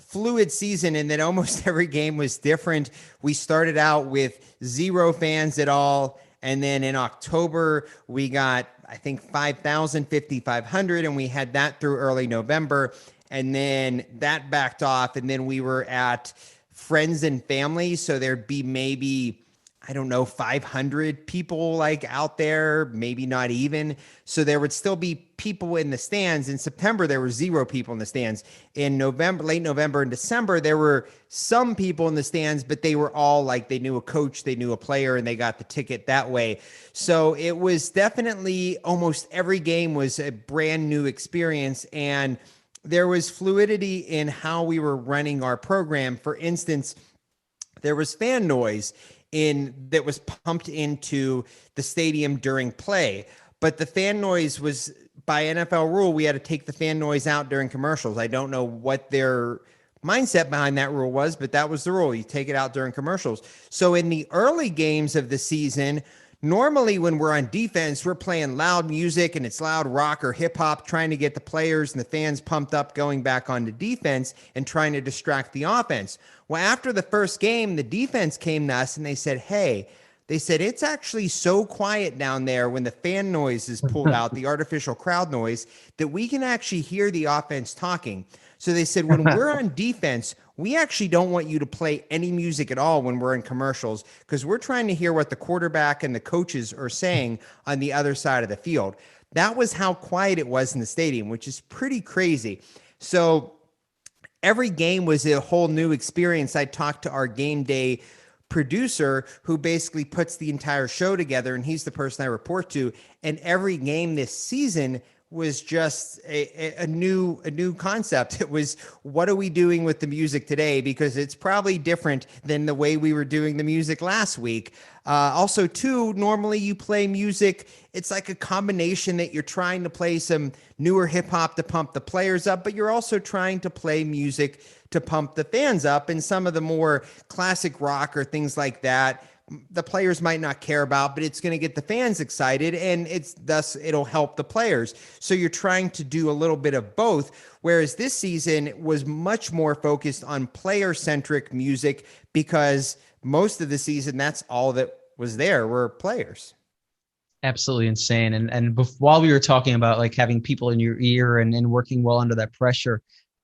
fluid season in that almost every game was different. We started out with 0 fans at all. And then in October, we got, I think, 5,000, 5,500, and we had that through early November. And then that backed off. And then we were at friends and family. So there'd be maybe, I don't know, 500 people like out there, maybe not even. So there would still be people in the stands. In September, there were 0 people in the stands. In November, late November and December, there were some people in the stands, but they were all like, they knew a coach, they knew a player, and they got the ticket that way. So it was definitely almost every game was a brand new experience. And there was fluidity in how we were running our program. For instance, there was fan noise that was pumped into the stadium during play, but the fan noise was, by NFL rule, we had to take the fan noise out during commercials. I don't know what their mindset behind that rule was, but that was the rule. You take it out during commercials. So in the early games of the season, normally when we're on defense, we're playing loud music and it's loud rock or hip hop, trying to get the players and the fans pumped up going back onto defense and trying to distract the offense. Well, after the first game, the defense came to us and they said, it's actually so quiet down there when the fan noise is pulled out, the artificial crowd noise, that we can actually hear the offense talking. So they said, when we're on defense, we actually don't want you to play any music at all when we're in commercials, because we're trying to hear what the quarterback and the coaches are saying on the other side of the field. That was how quiet it was in the stadium, which is pretty crazy. So every game was a whole new experience. I talked to our game day producer who basically puts the entire show together, and he's the person I report to. And every game this season was just a new concept. It was, what are we doing with the music today? Because it's probably different than the way we were doing the music last week. Also, too, normally you play music. It's like a combination that you're trying to play some newer hip hop to pump the players up, but you're also trying to play music to pump the fans up. And some of the more classic rock or things like that, the players might not care about, but it's going to get the fans excited, and it'll help the players. So you're trying to do a little bit of both. Whereas this season was much more focused on player-centric music, because most of the season, that's all that was there were players. Absolutely insane. And while we were talking about like having people in your ear and working well under that pressure,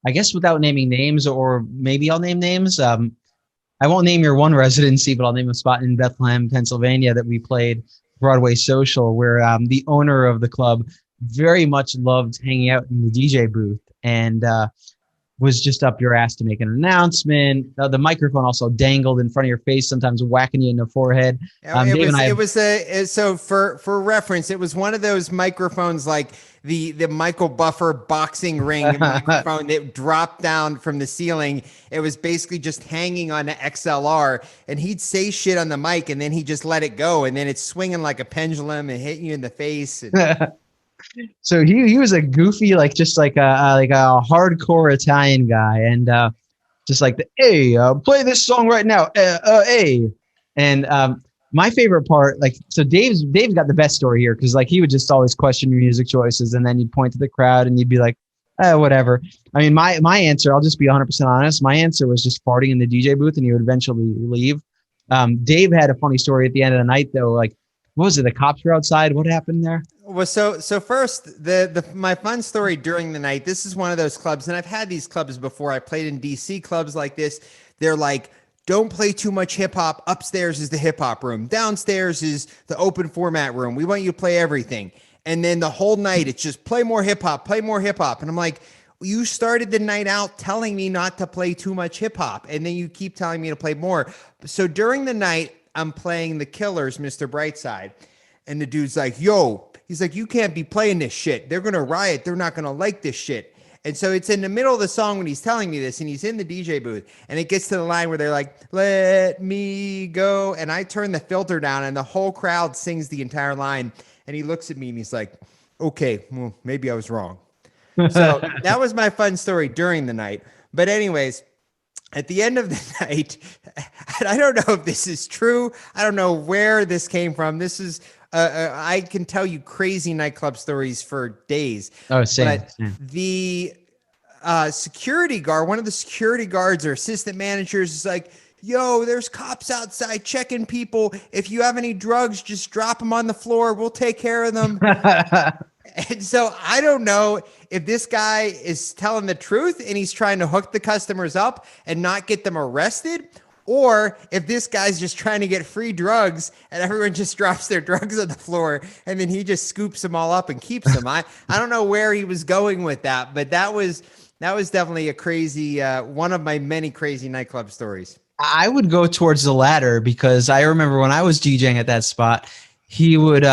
I guess without naming names, or maybe I'll name names. I won't name your one residency, but I'll name a spot in Bethlehem, Pennsylvania that we played, Broadway Social, where the owner of the club very much loved hanging out in the DJ booth and was just up your ass to make an announcement. The microphone also dangled in front of your face, sometimes whacking you in the forehead. So for reference, it was one of those microphones like the Michael Buffer boxing ring microphone that dropped down from the ceiling. It was basically just hanging on the XLR, and he'd say shit on the mic, and then he just let it go, and then it's swinging like a pendulum and hitting you in the face. So he was a goofy, like just like a hardcore Italian guy, and just like hey, play this song right now, hey, and my favorite part, like, so Dave's got the best story here, because like he would just always question your music choices, and then you'd point to the crowd and you'd be like, whatever. I mean, my answer, I'll just be 100% honest. My answer was just farting in the DJ booth, and you would eventually leave. Dave had a funny story at the end of the night though, like. What was it? The cops were outside. What happened there? Well, so first, my fun story during the night. This is one of those clubs, and I've had these clubs before. I played in DC clubs like this. They're like, don't play too much hip hop. Upstairs is the hip hop room. Downstairs is the open format room. We want you to play everything. And then the whole night, it's just play more hip hop, play more hip hop. And I'm like, you started the night out telling me not to play too much hip hop, and then you keep telling me to play more. So during the night, I'm playing the Killers, Mr. Brightside. And the dude's like, yo, he's like, you can't be playing this shit. They're going to riot. They're not going to like this shit. And so it's in the middle of the song when he's telling me this, and he's in the DJ booth, and it gets to the line where they're like, let me go. And I turn the filter down, and the whole crowd sings the entire line. And he looks at me and he's like, okay, well, maybe I was wrong. So that was my fun story during the night. But anyways, at the end of the night, and I don't know if this is true. I don't know where this came from. This is, I can tell you crazy nightclub stories for days. Oh, same. But the security guard, one of the security guards or assistant managers is like, yo, there's cops outside checking people. If you have any drugs, just drop them on the floor. We'll take care of them. And so I don't know if this guy is telling the truth and he's trying to hook the customers up and not get them arrested, or if this guy's just trying to get free drugs and everyone just drops their drugs on the floor and then he just scoops them all up and keeps them. I don't know where he was going with that, but that was definitely a crazy, one of my many crazy nightclub stories. I would go towards the latter, because I remember when I was DJing at that spot, he would,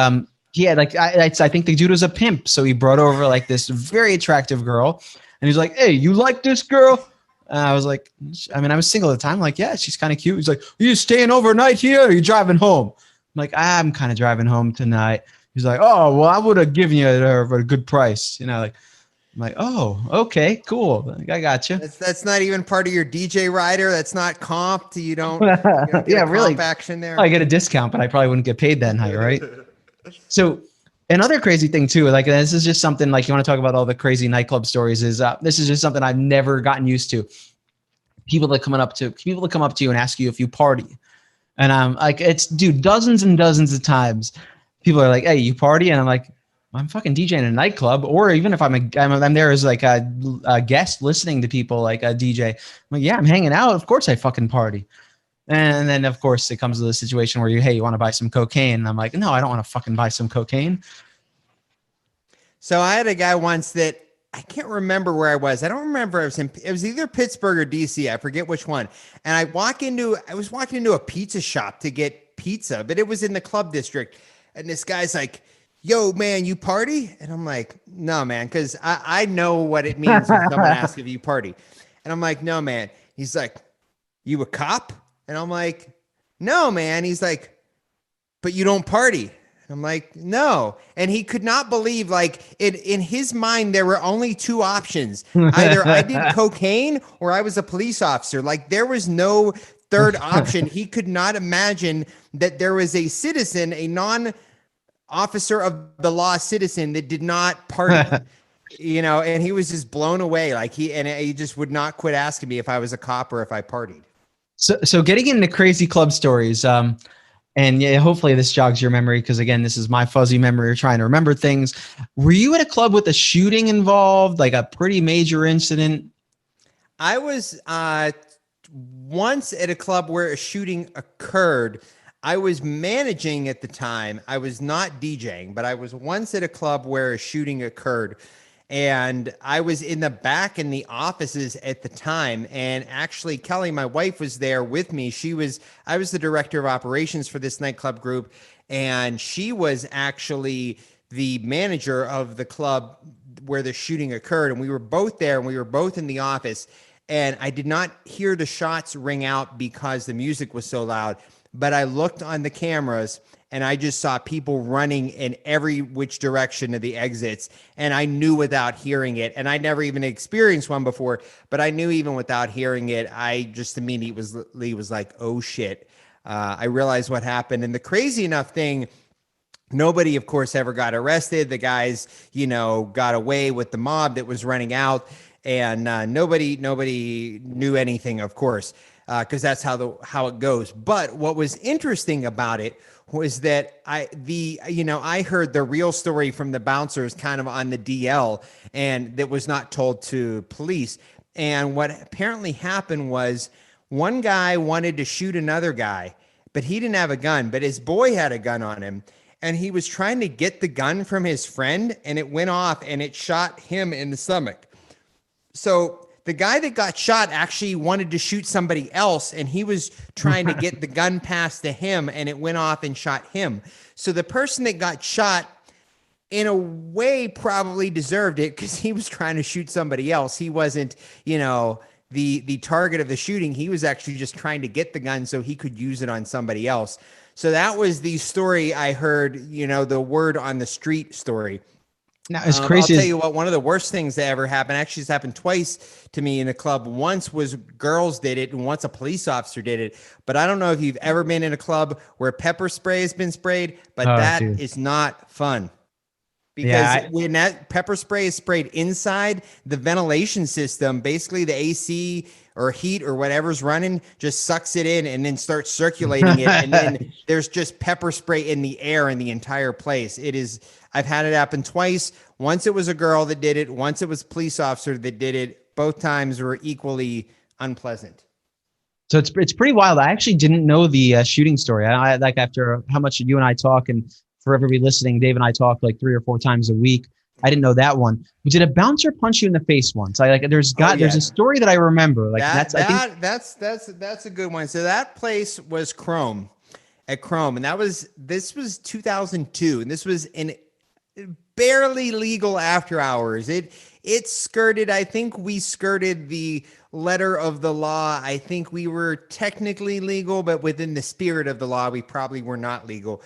he had like, I think the dude was a pimp. So he brought over like this very attractive girl, and he's like, hey, you like this girl? And I was like, I mean, I was single at the time. Like, yeah, she's kind of cute. He's like, are you staying overnight here, or are you driving home? I'm like, I'm kind of driving home tonight. He's like, oh, well, I would have given you her for a good price. You know, like, I'm like, oh, okay, cool. I got you. That's not even part of your DJ rider. That's not comp. You don't yeah, really action there. I get a discount, but I probably wouldn't get paid that night, right? So another crazy thing too, like this is just something like you want to talk about all the crazy nightclub stories, is this is just something I've never gotten used to. People that come up to you and ask you if you party. And I'm like, it's dude, dozens and dozens of times people are like, hey, you party? And I'm like, I'm fucking DJing in a nightclub. Or even if I'm there as like a guest listening to people, like a DJ. I'm like, yeah, I'm hanging out. Of course I fucking party. And then, of course, it comes to the situation where you want to buy some cocaine? And I'm like, no, I don't want to fucking buy some cocaine. So I had a guy once that I can't remember where I was. I don't remember. It was either Pittsburgh or DC. I forget which one. And I was walking into a pizza shop to get pizza, but it was in the club district. And this guy's like, yo, man, you party? And I'm like, no, man, because I know what it means when someone asks if you party. And I'm like, no, man. He's like, you a cop? And I'm like, no, man. He's like, but you don't party. And I'm like, no. And he could not believe, like, in his mind, there were only two options. Either I did cocaine or I was a police officer. Like, there was no third option. He could not imagine that there was a citizen, a non-officer of the law citizen that did not party. And he was just blown away. Like he just would not quit asking me if I was a cop or if I partied. So getting into crazy club stories, and yeah, hopefully this jogs your memory, because again, this is my fuzzy memory of trying to remember things. Were you at a club with a shooting involved, like a pretty major incident? I was once at a club where a shooting occurred. I was managing at the time. I was not DJing, but I was once at a club where a shooting occurred. And I was in the back in the offices at the time. And actually, Kelly, my wife, was there with me. I was the director of operations for this nightclub group. And she was actually the manager of the club where the shooting occurred. And we were both there and we were both in the office. And I did not hear the shots ring out because the music was so loud. But I looked on the cameras and I just saw people running in every which direction of the exits. And I knew without hearing it, and I never even experienced one before, but I knew even without hearing it, I just immediately was like, oh shit. I realized what happened. And the crazy enough thing, nobody, of course, ever got arrested. The guys, got away with the mob that was running out, and nobody knew anything, of course, because that's how it goes. But what was interesting about it was that I heard the real story from the bouncers kind of on the DL, and that was not told to police. And what apparently happened was one guy wanted to shoot another guy, but he didn't have a gun, but his boy had a gun on him. And he was trying to get the gun from his friend, and it went off and it shot him in the stomach. So the guy that got shot actually wanted to shoot somebody else, and he was trying to get the gun passed to him, and it went off and shot him. So the person that got shot, in a way, probably deserved it because he was trying to shoot somebody else. He wasn't, the target of the shooting. He was actually just trying to get the gun so he could use it on somebody else. So that was the story I heard, the word on the street story. Now, it's crazy. I'll tell you what, one of the worst things that ever happened, actually it's happened twice to me in a club. Once was girls did it, and once a police officer did it. But I don't know if you've ever been in a club where pepper spray has been sprayed, but that is not fun. Because when that pepper spray is sprayed inside, the ventilation system, basically the AC or heat or whatever's running, just sucks it in and then starts circulating it. And then there's just pepper spray in the air in the entire place. I've had it happen twice. Once it was a girl that did it. Once it was a police officer that did it. Both times were equally unpleasant. So it's pretty wild. I actually didn't know the shooting story. I like, after how much you and I talk, and for everybody listening, Dave and I talk like 3 or 4 times a week. I didn't know that one. But did a bouncer punch you in the face once? There's a story that I remember. Like that's a good one. So that place was Chrome, and this was 2002, and this was in barely legal after hours. It skirted. I think we skirted the letter of the law. I think we were technically legal, but within the spirit of the law, we probably were not legal.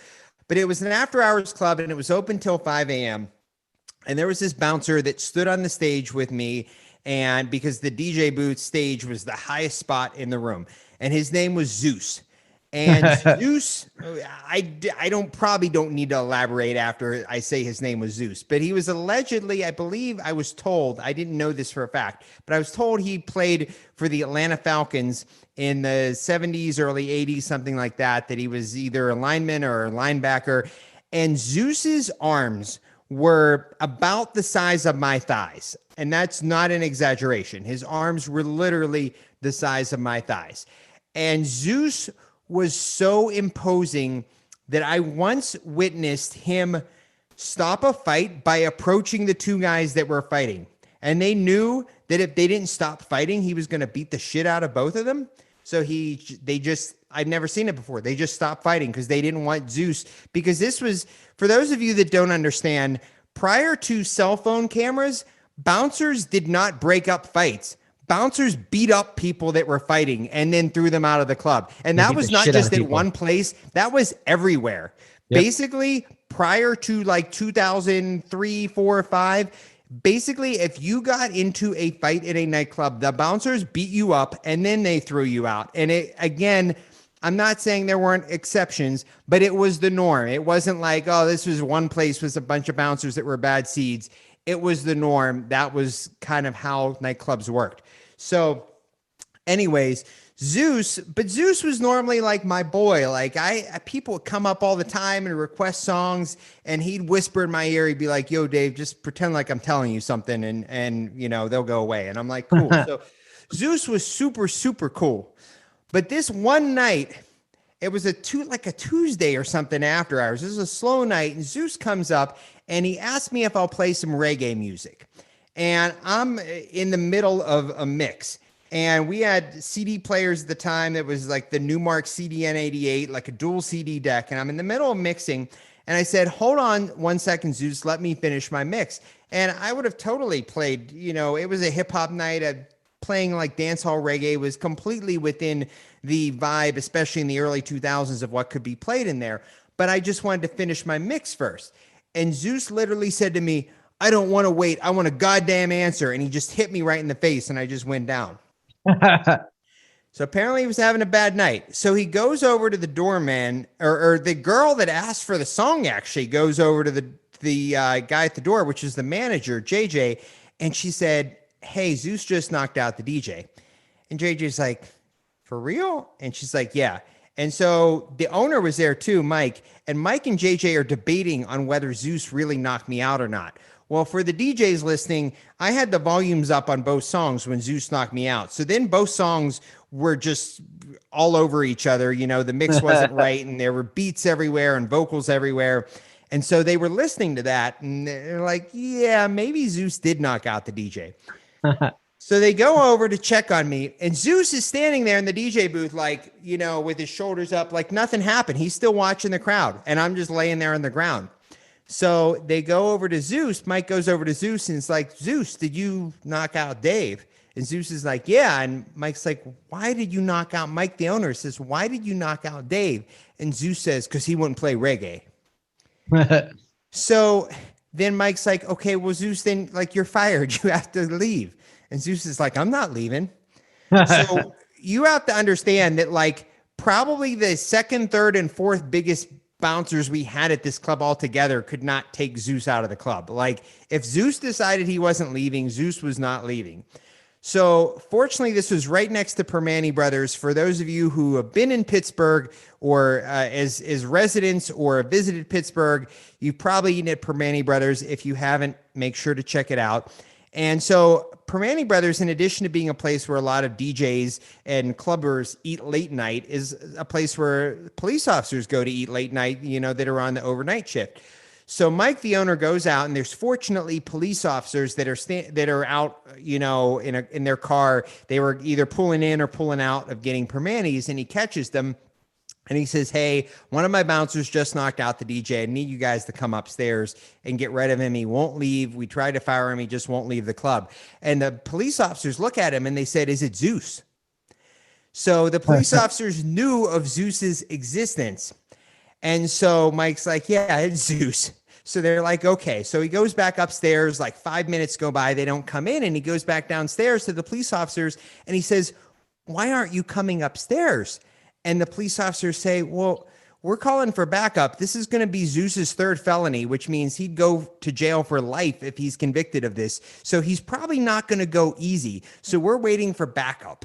But it was an after-hours club, and it was open till 5 a.m. And there was this bouncer that stood on the stage with me, and because the DJ booth stage was the highest spot in the room, and his name was Zeus. And Zeus, I probably don't need to elaborate after I say his name was Zeus, but he was allegedly, I believe, I was told, I didn't know this for a fact, but I was told he played for the Atlanta Falcons in the 70s, early 80s, something like that he was either a lineman or a linebacker. And Zeus's arms were about the size of my thighs. And that's not an exaggeration. His arms were literally the size of my thighs. And Zeus was so imposing that I once witnessed him stop a fight by approaching the two guys that were fighting. And they knew that if they didn't stop fighting, he was going to beat the shit out of both of them. So I've never seen it before. They just stopped fighting because they didn't want Zeus, because this was, for those of you that don't understand, prior to cell phone cameras, bouncers did not break up fights. Bouncers beat up people that were fighting and then threw them out of the club. And that was not just in one place. That was everywhere. Yep. Basically, prior to like 2003, 4, or 5, basically, if you got into a fight in a nightclub, the bouncers beat you up and then they threw you out. And again, I'm not saying there weren't exceptions, but it was the norm. It wasn't like, oh, this was one place with a bunch of bouncers that were bad seeds. It was the norm. That was kind of how nightclubs worked. So anyways, Zeus was normally like my boy. Like people would come up all the time and request songs, and he'd whisper in my ear. He'd be like, yo, Dave, just pretend like I'm telling you something, and they'll go away. And I'm like, cool. So Zeus was super, super cool. But this one night, it was like a Tuesday or something after hours. This was a slow night, and Zeus comes up and he asked me if I'll play some reggae music. And I'm in the middle of a mix. And we had CD players at the time that was like the Newmark CDN88, like a dual CD deck. And I'm in the middle of mixing. And I said, hold on 1 second, Zeus, let me finish my mix. And I would have totally played, it was a hip hop night. Playing like dancehall reggae was completely within the vibe, especially in the early 2000s, of what could be played in there. But I just wanted to finish my mix first. And Zeus literally said to me, I don't want to wait. I want a goddamn answer. And he just hit me right in the face, and I just went down. So apparently he was having a bad night. So he goes over to the doorman, or the girl that asked for the song actually goes over to the guy at the door, which is the manager, JJ. And she said, hey, Zeus just knocked out the DJ. And JJ's like, for real? And she's like, yeah. And so the owner was there too, Mike. And Mike and JJ are debating on whether Zeus really knocked me out or not. Well, for the DJs listening, I had the volumes up on both songs when Zeus knocked me out. So then both songs were just all over each other. The mix wasn't right, and there were beats everywhere and vocals everywhere. And so they were listening to that, and they're like, yeah, maybe Zeus did knock out the DJ. So they go over to check on me, and Zeus is standing there in the DJ booth, like, with his shoulders up, like nothing happened. He's still watching the crowd, and I'm just laying there on the ground. So they go over to Zeus. Mike goes over to Zeus and it's like, Zeus, did you knock out Dave? And Zeus is like, yeah. And Mike's like, why did you knock out Mike? The owner says, why did you knock out Dave? And Zeus says, because he wouldn't play reggae. So then Mike's like, okay, well, Zeus, then like you're fired. You have to leave. And Zeus is like, I'm not leaving. So you have to understand that like probably the second, third, and fourth biggest bouncers we had at this club altogether could not take Zeus out of the club. Like if Zeus decided he wasn't leaving, Zeus was not leaving. So fortunately, this was right next to Permane Brothers. For those of you who have been in Pittsburgh or as residents or visited Pittsburgh, you've probably eaten at Permane Brothers. If you haven't, make sure to check it out. And so Permane Brothers, in addition to being a place where a lot of DJs and clubbers eat late night, is a place where police officers go to eat late night, that are on the overnight shift. So Mike, the owner, goes out, and there's fortunately police officers that are out, in their car. They were either pulling in or pulling out of getting Permanes, and he catches them. And he says, hey, one of my bouncers just knocked out the DJ. I need you guys to come upstairs and get rid of him. He won't leave. We tried to fire him. He just won't leave the club. And the police officers look at him and they said, is it Zeus? So the police officers knew of Zeus's existence. And so Mike's like, yeah, it's Zeus. So they're like, okay. So he goes back upstairs, like 5 minutes go by. They don't come in. And he goes back downstairs to the police officers and he says, why aren't you coming upstairs? And the police officers say, well, we're calling for backup. This is going to be Zeus's third felony, which means he'd go to jail for life if he's convicted of this. So he's probably not going to go easy. So we're waiting for backup.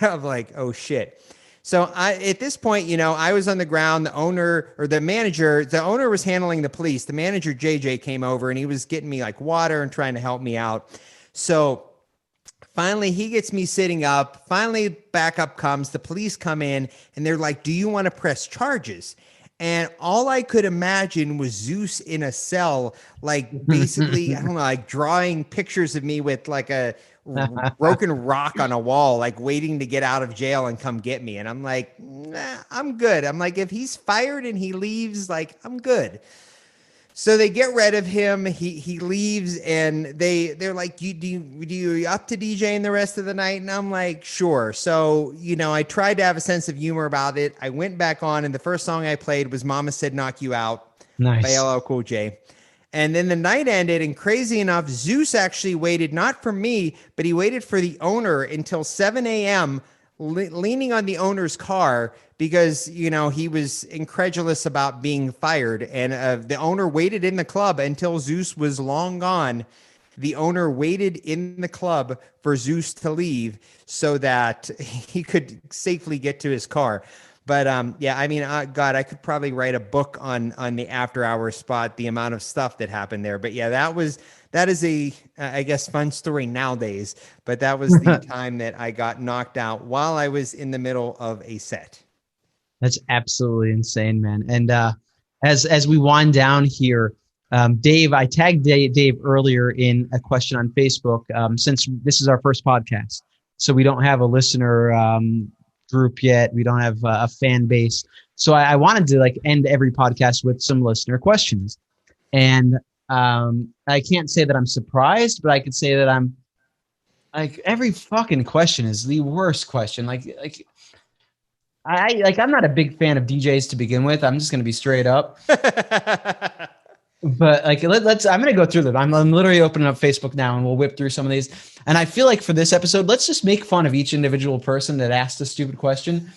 I'm like, oh, shit. So at this point, I was on the ground. The owner was handling the police. The manager, JJ, came over and he was getting me like water and trying to help me out. So finally, he gets me sitting up. Finally, backup comes. The police come in and they're like, do you want to press charges? And all I could imagine was Zeus in a cell, like basically, I don't know, like drawing pictures of me with like a broken rock on a wall, like waiting to get out of jail and come get me. And I'm like, nah, I'm good. I'm like, if he's fired and he leaves, like, I'm good. So they get rid of him. He leaves, and they're like, you up to DJing the rest of the night? And I'm like, sure. So I tried to have a sense of humor about it. I went back on, and the first song I played was "Mama Said Knock You Out" by LL Cool J. And then the night ended, and crazy enough, Zeus actually waited not for me, but he waited for the owner until 7 a.m. Leaning on the owner's car because he was incredulous about being fired, and the owner waited in the club until Zeus was long gone. The owner waited in the club for Zeus to leave so that he could safely get to his car. But yeah, I mean, God, I could probably write a book on the after hours spot, the amount of stuff that happened there. But yeah, that is a, I guess, fun story nowadays. But that was the time that I got knocked out while I was in the middle of a set. That's absolutely insane, man. And as we wind down here, Dave, I tagged Dave earlier in a question on Facebook, since this is our first podcast. So we don't have a listener group yet. We don't have a fan base. So I wanted to end every podcast with some listener questions. And I can't say that I'm surprised, but I could say that I'm every fucking question is the worst question. I'm not a big fan of DJs to begin with. I'm just going to be straight up. But let's I'm going to go through them. I'm literally opening up Facebook now, and we'll whip through some of these. And I feel like for this episode, let's just make fun of each individual person that asked a stupid question.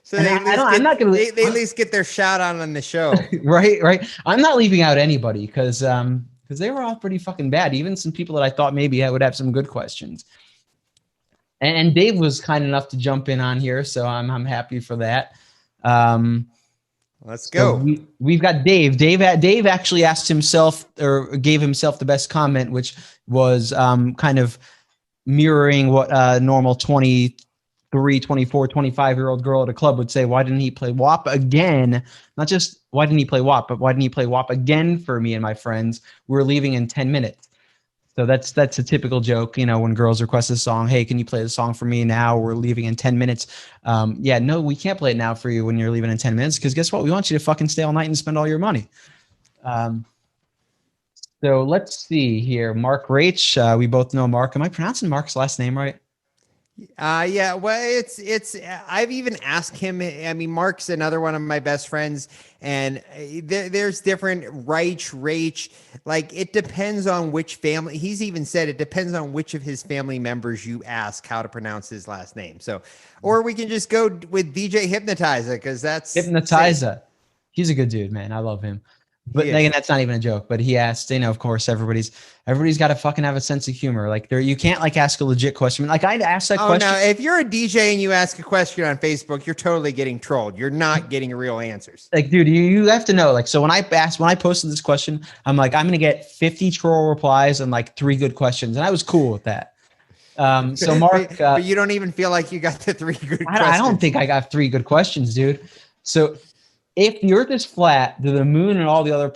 So they at least get their shout out on the show. Right. I'm not leaving out anybody because they were all pretty fucking bad. Even some people that I thought maybe would have some good questions. And Dave was kind enough to jump in on here, so I'm happy for that. Let's go. So we've got Dave. Dave actually asked himself, or gave himself, the best comment, which was kind of mirroring what a normal 23, 24, 25-year-old girl at a club would say. Why didn't he play WAP again? Not just why didn't he play WAP, but why didn't he play WAP again for me and my friends? We're leaving in 10 minutes. So that's a typical joke, when girls request a song. Hey, can you play the song for me now? We're leaving in 10 minutes. Yeah, no, we can't play it now for you when you're leaving in 10 minutes, because guess what? We want you to fucking stay all night and spend all your money. So let's see here. Mark Rach. We both know Mark. Am I pronouncing Mark's last name right? Yeah, well, it's I've even asked him. I mean, Mark's another one of my best friends, and there's different Rach. Like, it depends on which family. He's even said it depends on which of his family members you ask how to pronounce his last name. So, or we can just go with DJ Hypnotizer, because that's Hypnotizer. He's a good dude, man. I love him. But again, that's not even a joke. But he asked, of course, everybody's got to fucking have a sense of humor. You can't ask a legit question. I'd ask that question. Oh, no. If you're a DJ and you ask a question on Facebook, you're totally getting trolled. You're not getting real answers. Dude, you have to know. So when I posted this question, I'm like, I'm going to get 50 troll replies and 3 good questions. And I was cool with that. So Mark, but you don't even feel like you got the 3 good questions. I don't think I got 3 good questions, dude. So, if the Earth is flat, do the moon and all the other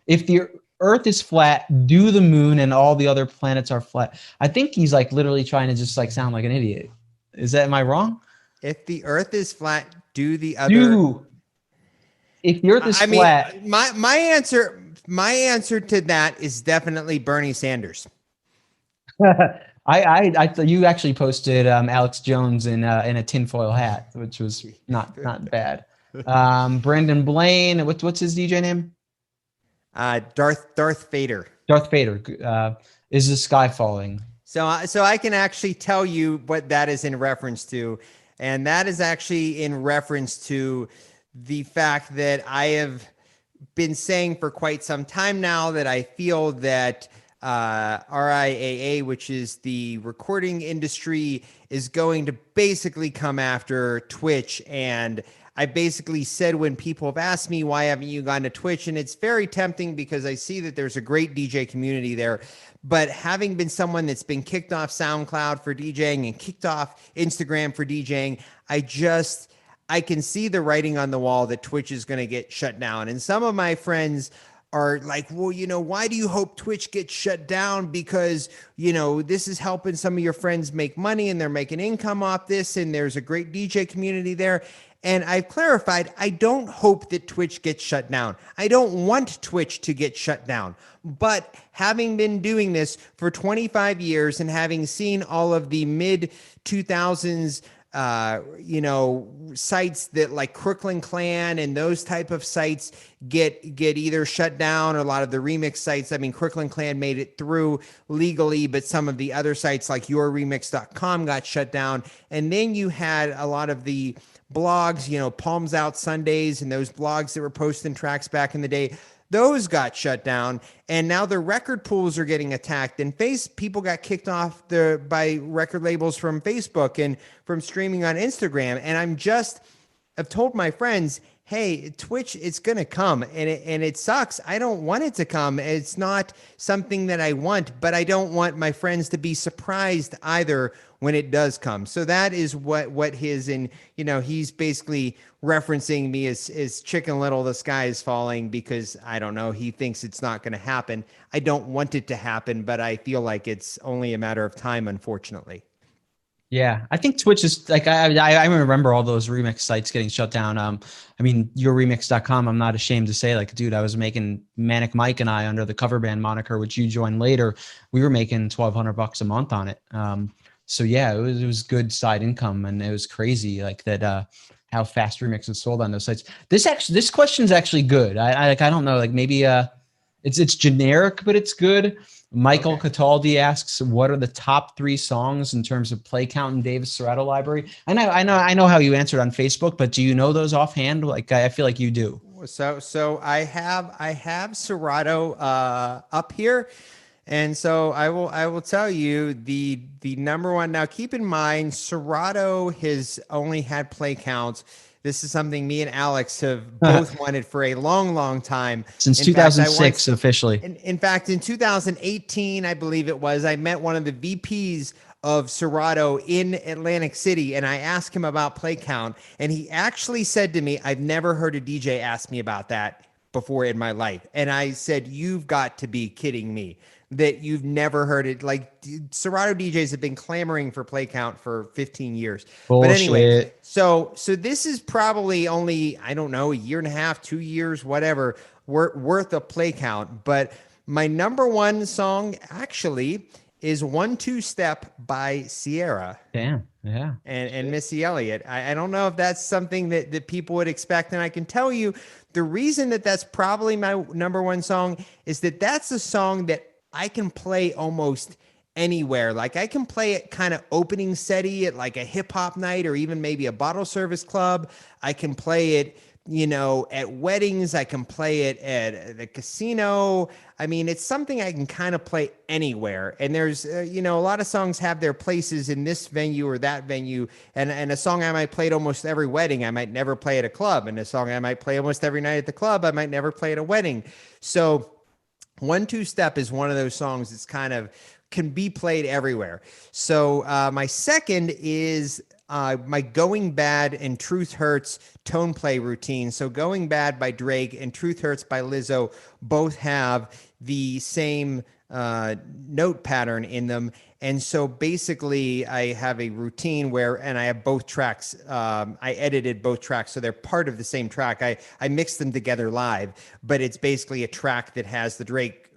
if the Earth is flat, do the moon and all the other planets are flat? I think he's literally trying to just sound like an idiot. Am I wrong? If the Earth is flat, do the other. If the Earth is flat. My answer to that is definitely Bernie Sanders. I you actually posted Alex Jones in a tinfoil hat, which was not bad. Brandon Blaine, what's his DJ name? Darth Vader. Darth Vader. Is the sky falling? So I can actually tell you what that is in reference to, and that is actually in reference to the fact that I have been saying for quite some time now that I feel that RIAA, which is the recording industry, is going to basically come after Twitch. And I basically said, when people have asked me, why haven't you gone to Twitch? And it's very tempting because I see that there's a great DJ community there. But having been someone that's been kicked off SoundCloud for DJing and kicked off Instagram for DJing, I I can see the writing on the wall that Twitch is going to get shut down. And some of my friends are like, well, why do you hope Twitch gets shut down? Because, this is helping some of your friends make money and they're making income off this. And there's a great DJ community there. And I've clarified, I don't hope that Twitch gets shut down. I don't want Twitch to get shut down. But having been doing this for 25 years and having seen all of the mid 2000s sites that like Crooklyn Clan and those type of sites get either shut down, or a lot of the remix sites. I mean, Crooklyn Clan made it through legally, but some of the other sites like yourremix.com got shut down. And then you had a lot of the blogs, Palms Out Sundays and those blogs that were posting tracks back in the day. Those got shut down, and now the record pools are getting attacked, and people got kicked off by record labels from Facebook and from streaming on Instagram. And I've told my friends, hey, Twitch, it's going to come, and it sucks. I don't want it to come. It's not something that I want, but I don't want my friends to be surprised either when it does come. So that is what his, and he's basically referencing me as Chicken Little, the sky is falling, because I don't know, he thinks it's not going to happen. I don't want it to happen, but I feel like it's only a matter of time, unfortunately. Yeah, I think Twitch is like, I remember all those remix sites getting shut down. Yourremix.com, I'm not ashamed to say, like, dude, I was making Manic Mike and I, under the cover band moniker, which you joined later, we were making $1,200 a month on it. So yeah, it was good side income, and it was crazy like that, how fast remixes sold on those sites. This question's actually good. I don't know, like maybe it's generic, but it's good. Michael Cataldi asks, what are the top 3 songs in terms of play count in Davis Serato library? I know how you answered on Facebook, but do you know those offhand? Like, I feel like you do. So I have Serato up here. And so I will tell you the number one. Now, keep in mind, Serato has only had play counts. This is something me and Alex have both wanted for a long, long time. Since 2006, officially. In fact, in 2018, I believe it was, I met one of the VPs of Serato in Atlantic City, and I asked him about play count, and he actually said to me, I've never heard a DJ ask me about that before in my life. And I said, you've got to be kidding me that you've never heard it. Like, Serato DJs have been clamoring for play count for 15 years. Bullshit. But anyway, so this is probably only, I don't know, a year and a half, 2 years, whatever, worth of play count. But my number one song actually is 1-2 Step by Sierra. Damn. Yeah. And Missy Elliott. I don't know if that's something that people would expect. And I can tell you the reason that's probably my number one song is that's a song that I can play almost anywhere. Like, I can play it kind of opening setty at like a hip hop night, or even maybe a bottle service club. I can play it, at weddings. I can play it at the casino. I mean, it's something I can kind of play anywhere. And there's, a lot of songs have their places in this venue or that venue. And a song I might play at almost every wedding, I might never play at a club. And a song I might play almost every night at the club, I might never play at a wedding. So 1-2 Step is one of those songs that's kind of can be played everywhere. So my second is my Going Bad and Truth Hurts tone play routine. So Going Bad by Drake and Truth Hurts by Lizzo both have the same note pattern in them. And so basically I have a routine and I have both tracks. I edited both tracks, so they're part of the same track. I mixed them together live, but it's basically a track that has the Drake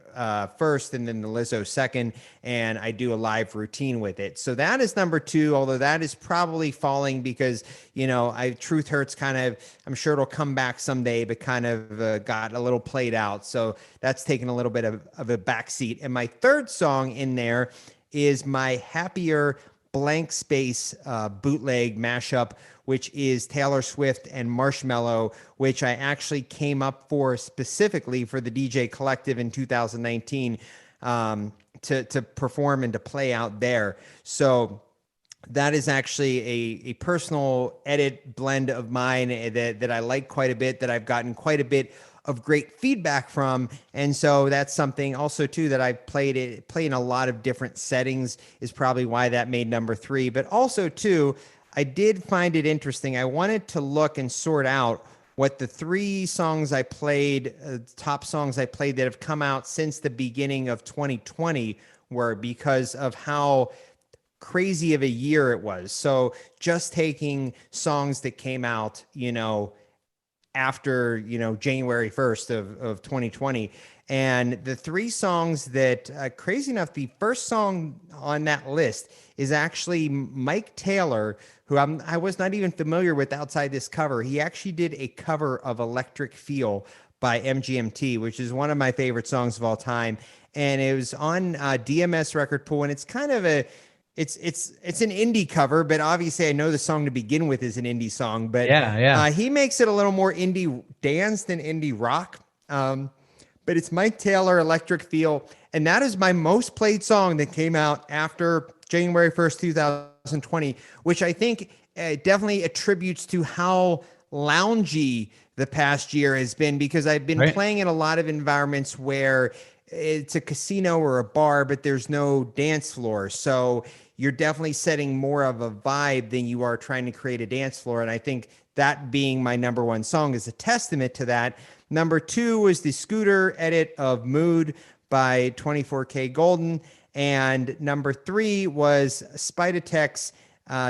first and then the Lizzo second, and I do a live routine with it. So that is number 2, although that is probably falling because, Truth Hurts kind of, I'm sure it'll come back someday, but kind of got a little played out. So that's taken a little bit of a backseat. And my third song in there is my Happier Blank Space bootleg mashup, which is Taylor Swift and Marshmello, which I actually came up for specifically for the DJ Collective in 2019 to perform and to play out there. So that is actually a personal edit blend of mine that I like quite a bit, that I've gotten quite a bit of great feedback from. And so that's something also too that I've play in a lot of different settings, is probably why that made number 3. But also too, I did find it interesting. I wanted to look and sort out what the three songs I played, top songs I played that have come out since the beginning of 2020 were, because of how crazy of a year it was. So just taking songs that came out, after, January 1st of 2020. And the three songs that, crazy enough, the first song on that list is actually Mike Taylor, who I was not even familiar with outside this cover. He actually did a cover of Electric Feel by MGMT, which is one of my favorite songs of all time. And it was on DMS Record Pool, and it's kind of it's an indie cover, but obviously I know the song to begin with is an indie song, but he makes it a little more indie dance than indie rock. But it's Mike Taylor, Electric Feel, and that is my most played song that came out after January 1st, 2020, which I think definitely attributes to how loungy the past year has been, because I've been playing in a lot of environments where it's a casino or a bar, but there's no dance floor. So you're definitely setting more of a vibe than you are trying to create a dance floor. And I think that being my number one song is a testament to that. Number two was the Scooter edit of Mood by 24K Golden. And number three was Spider-Tech's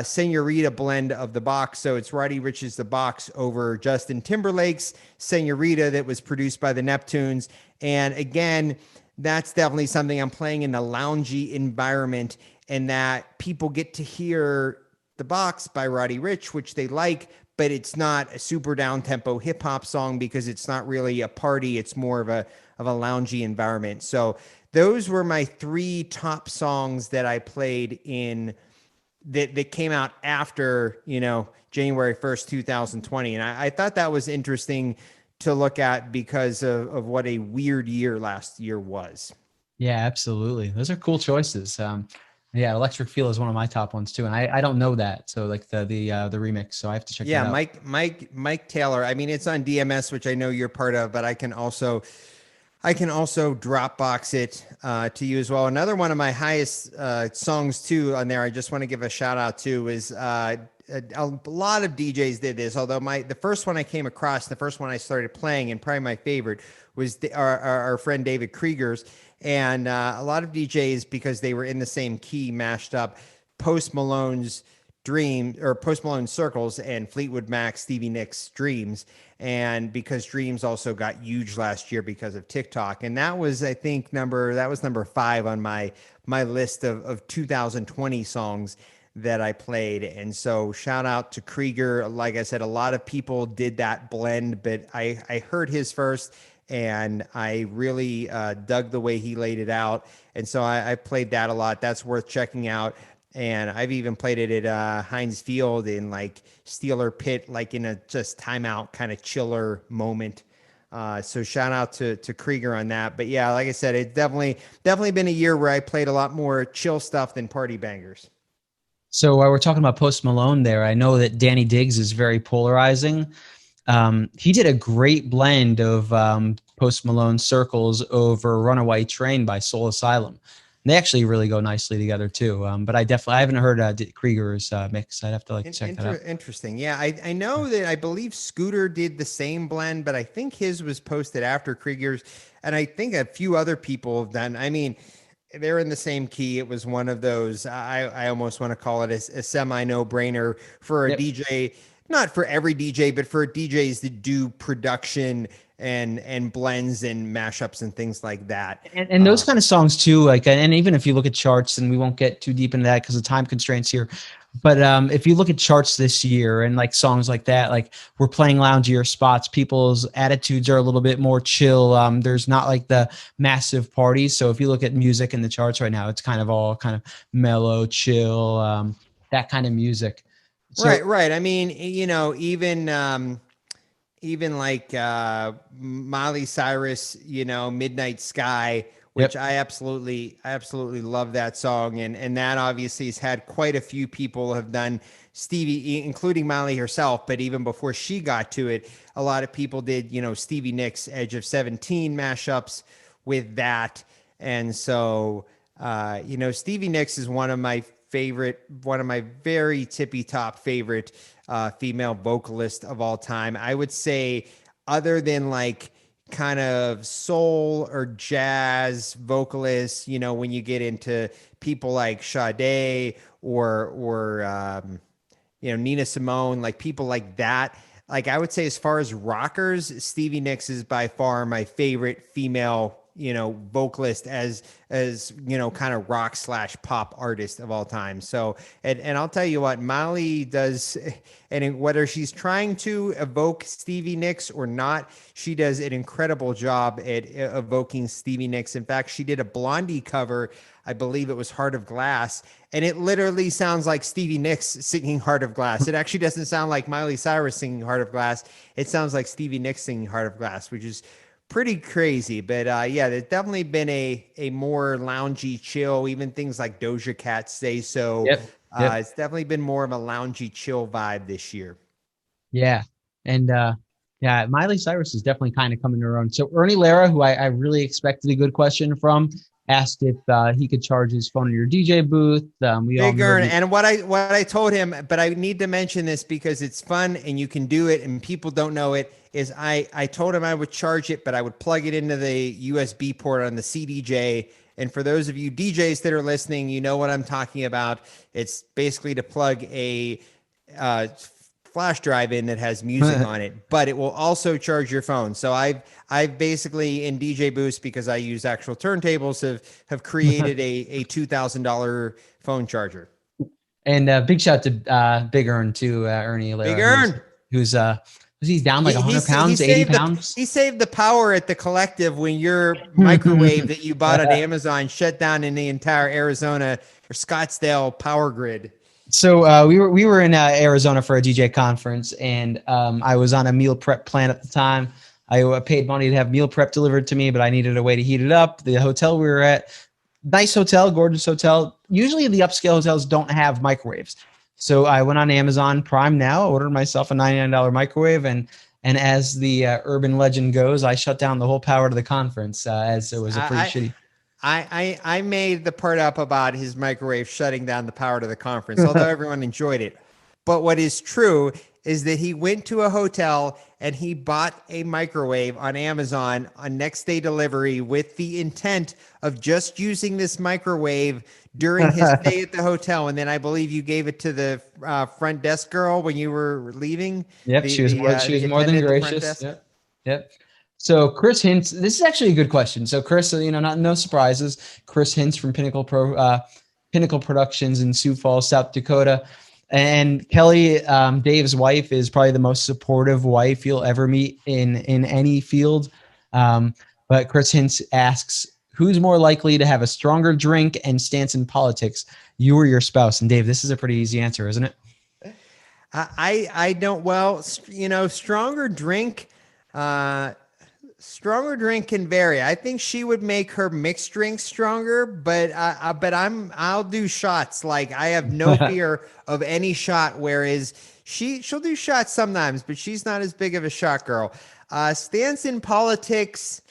Senorita blend of The Box. So it's Roddy Ricch's The Box over Justin Timberlake's Senorita that was produced by the Neptunes. And again, that's definitely something I'm playing in the loungy environment, and that people get to hear The Box by Roddy Ricch, which they like, but it's not a super down tempo hip hop song because it's not really a party. It's more of a loungy environment. So those were my three top songs that I played in that came out after, January 1st, 2020. And I thought that was interesting to look at because of what a weird year last year was. Yeah, absolutely. Those are cool choices. Yeah, Electric Feel is one of my top ones too, and I don't know that. So like the remix, so I have to check. Yeah, that out. Mike Taylor. I mean, it's on DMS, which I know you're part of, but I can also Dropbox it to you as well. Another one of my highest songs too on there, I just want to give a shout out to, is a lot of DJs did this. Although the first one I came across, the first one I started playing, and probably my favorite was our friend David Krieger's. And a lot of DJs, because they were in the same key, mashed up Post Malone's Circles and Fleetwood Mac's Stevie Nicks' Dreams. And because Dreams also got huge last year because of TikTok. And that was, I think, number 5 on my list of 2020 songs that I played. And so shout out to Krieger. Like I said, a lot of people did that blend, but I heard his first, and I really dug the way he laid it out. And so I played that a lot. That's worth checking out. And I've even played it at Heinz Field in like Steeler Pit, like in a just timeout kind of chiller moment. So shout out to Krieger on that. But yeah, like I said, it's definitely been a year where I played a lot more chill stuff than party bangers. So while we're talking about Post Malone there, I know that Danny Diggs is very polarizing. He did a great blend of Post Malone Circles over Runaway Train by Soul Asylum. And they actually really go nicely together too. But I haven't heard Krieger's mix. I'd have to check that out. Interesting. Yeah, I know that I believe Scooter did the same blend, but I think his was posted after Krieger's, and I think a few other people have done. I mean, they're in the same key. It was one of those, I almost want to call it a semi no-brainer for a DJ. Not for every DJ, but for DJs that do production and blends and mashups and things like that. And those kind of songs too, and even if you look at charts, and we won't get too deep into that because of time constraints here, but if you look at charts this year and like songs like that, like we're playing loungier spots, people's attitudes are a little bit more chill. There's not like the massive parties. So if you look at music in the charts right now, it's kind of all kind of mellow, chill, that kind of music. So, right. I mean, even like Miley Cyrus, Midnight Sky, which I absolutely love that song. And that obviously has had quite a few people have done, Stevie, including Miley herself. But even before she got to it, a lot of people did, Stevie Nicks' Edge of 17 mashups with that. And so, Stevie Nicks is one of my one of my very tippy top favorite female vocalists of all time. I would say, other than like kind of soul or jazz vocalists, you know, when you get into people like Sade or you know, Nina Simone, like people like that. Like I would say, as far as rockers, Stevie Nicks is by far my favorite female, you know, vocalist as you know, kind of rock / pop artist of all time. So and I'll tell you what, Molly does, and whether she's trying to evoke Stevie Nicks or not, she does an incredible job at evoking Stevie Nicks. In fact, she did a Blondie cover, I believe it was Heart of Glass, and it literally sounds like Stevie Nicks singing Heart of Glass. It actually doesn't sound like Miley Cyrus singing Heart of Glass. It sounds like Stevie Nicks singing Heart of Glass, which is pretty crazy. But yeah, there's definitely been a more loungy, chill, even things like Doja Cat say so. Yep. It's definitely been more of a loungy, chill vibe this year. Yeah. And yeah, Miley Cyrus is definitely kind of coming to her own. So Ernie Lara, who I really expected a good question from, asked if he could charge his phone in your DJ booth. Big Ern, and what I told him, but I need to mention this because it's fun and you can do it and people don't know it, is I told him I would charge it, but I would plug it into the USB port on the CDJ. And for those of you DJs that are listening, you know what I'm talking about. It's basically to plug a flash drive in that has music on it, but it will also charge your phone. So I've basically, in DJ Boost, because I use actual turntables, have created a $2,000 phone charger. And big shout to Big Ern too, Ernie Lara, Big Ern, who's he's down like 100 pounds, 80 pounds. He saved the power at the Collective when your microwave that you bought on Amazon shut down in the entire Arizona or Scottsdale power grid. So we were in Arizona for a DJ conference, and I was on a meal prep plan at the time. I paid money to have meal prep delivered to me, but I needed a way to heat it up. The hotel we were at, nice hotel, gorgeous hotel. Usually the upscale hotels don't have microwaves. So I went on Amazon Prime Now, ordered myself a $99 microwave, and as the urban legend goes, I shut down the whole power to the conference as it was a pretty shitty. I made the part up about his microwave shutting down the power to the conference, although everyone enjoyed it. But what is true is that he went to a hotel and he bought a microwave on Amazon on next day delivery with the intent of just using this microwave during his stay at the hotel. And then I believe you gave it to the front desk girl when you were leaving. Yep, she was more than gracious. Yep. So Chris Hintz, this is actually a good question. So Chris, you know, no surprises. Chris Hintz from Pinnacle Productions in Sioux Falls, South Dakota. And Kelly, Dave's wife, is probably the most supportive wife you'll ever meet in any field. But Chris Hintz asks, who's more likely to have a stronger drink and stance in politics, you or your spouse? And Dave, this is a pretty easy answer, isn't it? I don't, well, you know, stronger drink can vary. I think she would make her mixed drink stronger, but I'll do shots. Like I have no fear of any shot. Whereas she'll do shots sometimes, but she's not as big of a shot girl. Stance in politics,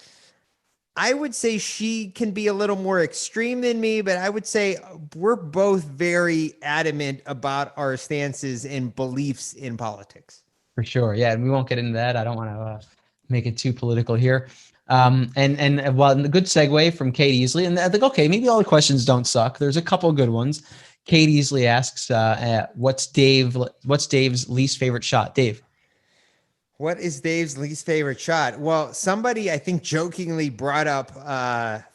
I would say she can be a little more extreme than me, but I would say we're both very adamant about our stances and beliefs in politics. For sure. Yeah. And we won't get into that. I don't want to make it too political here. And well, a good segue from Kate Easley. And I think, okay, maybe all the questions don't suck. There's a couple of good ones. Kate Easley asks, what's Dave's least favorite shot? Dave. What is Dave's least favorite shot? Well, somebody I think jokingly brought up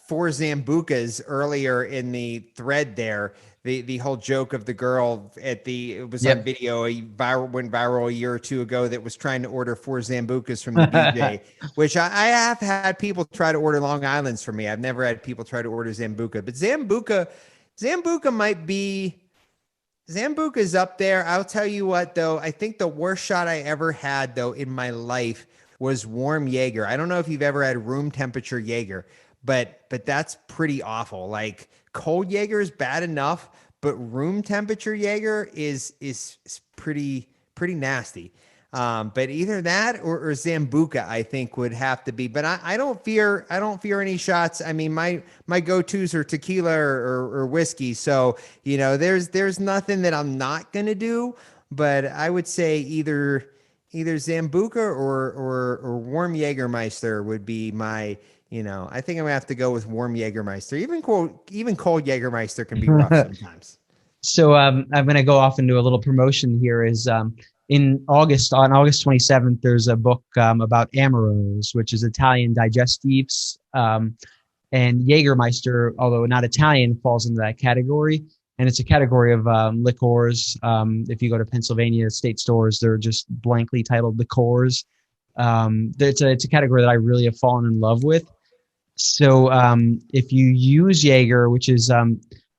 four Zambucas earlier in the thread there. The whole joke of the girl it was on video, went viral a year or two ago, that was trying to order four Zambucas from the DJ, which I have had people try to order Long Islands for me. I've never had people try to order Zambuca, but Zambuca might be, Zambuca's up there. I'll tell you what, though, I think the worst shot I ever had, though, in my life was warm Jaeger. I don't know if you've ever had room temperature Jaeger, but that's pretty awful. Like cold Jaeger is bad enough, but room temperature Jaeger is pretty nasty. But either that or Zambuca, I think would have to be. But I don't fear any shots. I mean, my go-tos are tequila or whiskey. So, there's nothing that I'm not gonna do. But I would say either Zambuca or warm Jägermeister would be my. I think I'm gonna have to go with warm Jägermeister. Even cold Jägermeister can be rough sometimes. So I'm going to go off and do a little promotion here. On August 27th, there's a book about Ameros, which is Italian digestives. And Jägermeister, although not Italian, falls into that category. And it's a category of liqueurs. If you go to Pennsylvania state stores, they're just blankly titled liqueurs. It's a category that I really have fallen in love with. So if you use Jaeger, which is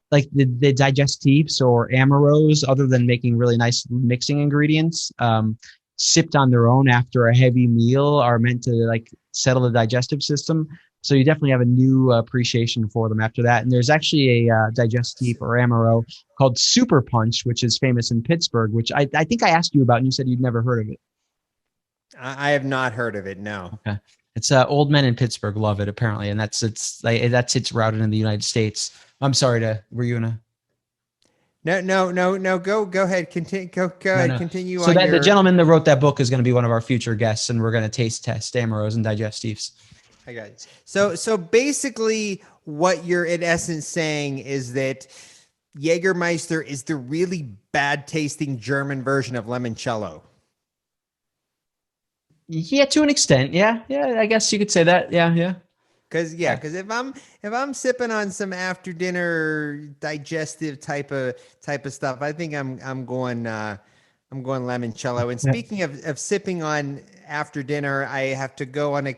like the digestives or Ameros, other than making really nice mixing ingredients, sipped on their own after a heavy meal, are meant to like settle the digestive system. So you definitely have a new appreciation for them after that. And there's actually a digestive or Amaro called Super Punch, which is famous in Pittsburgh, which I think I asked you about, and you said you'd never heard of it. I have not heard of it. No. Okay. It's old men in Pittsburgh love it apparently, and that's its routed in the United States. I'm sorry were you gonna? No. Go ahead. Continue. Go ahead. No. Continue. So the gentleman that wrote that book is going to be one of our future guests, and we're going to taste test Ameros and digestives. I got it. So basically, what you're in essence saying is that Jägermeister is the really bad tasting German version of limoncello. Yeah, to an extent. Yeah. I guess you could say that. Yeah. Because if I'm sipping on some after dinner digestive type of stuff, I think I'm going limoncello. And speaking of sipping on after dinner, I have to go on a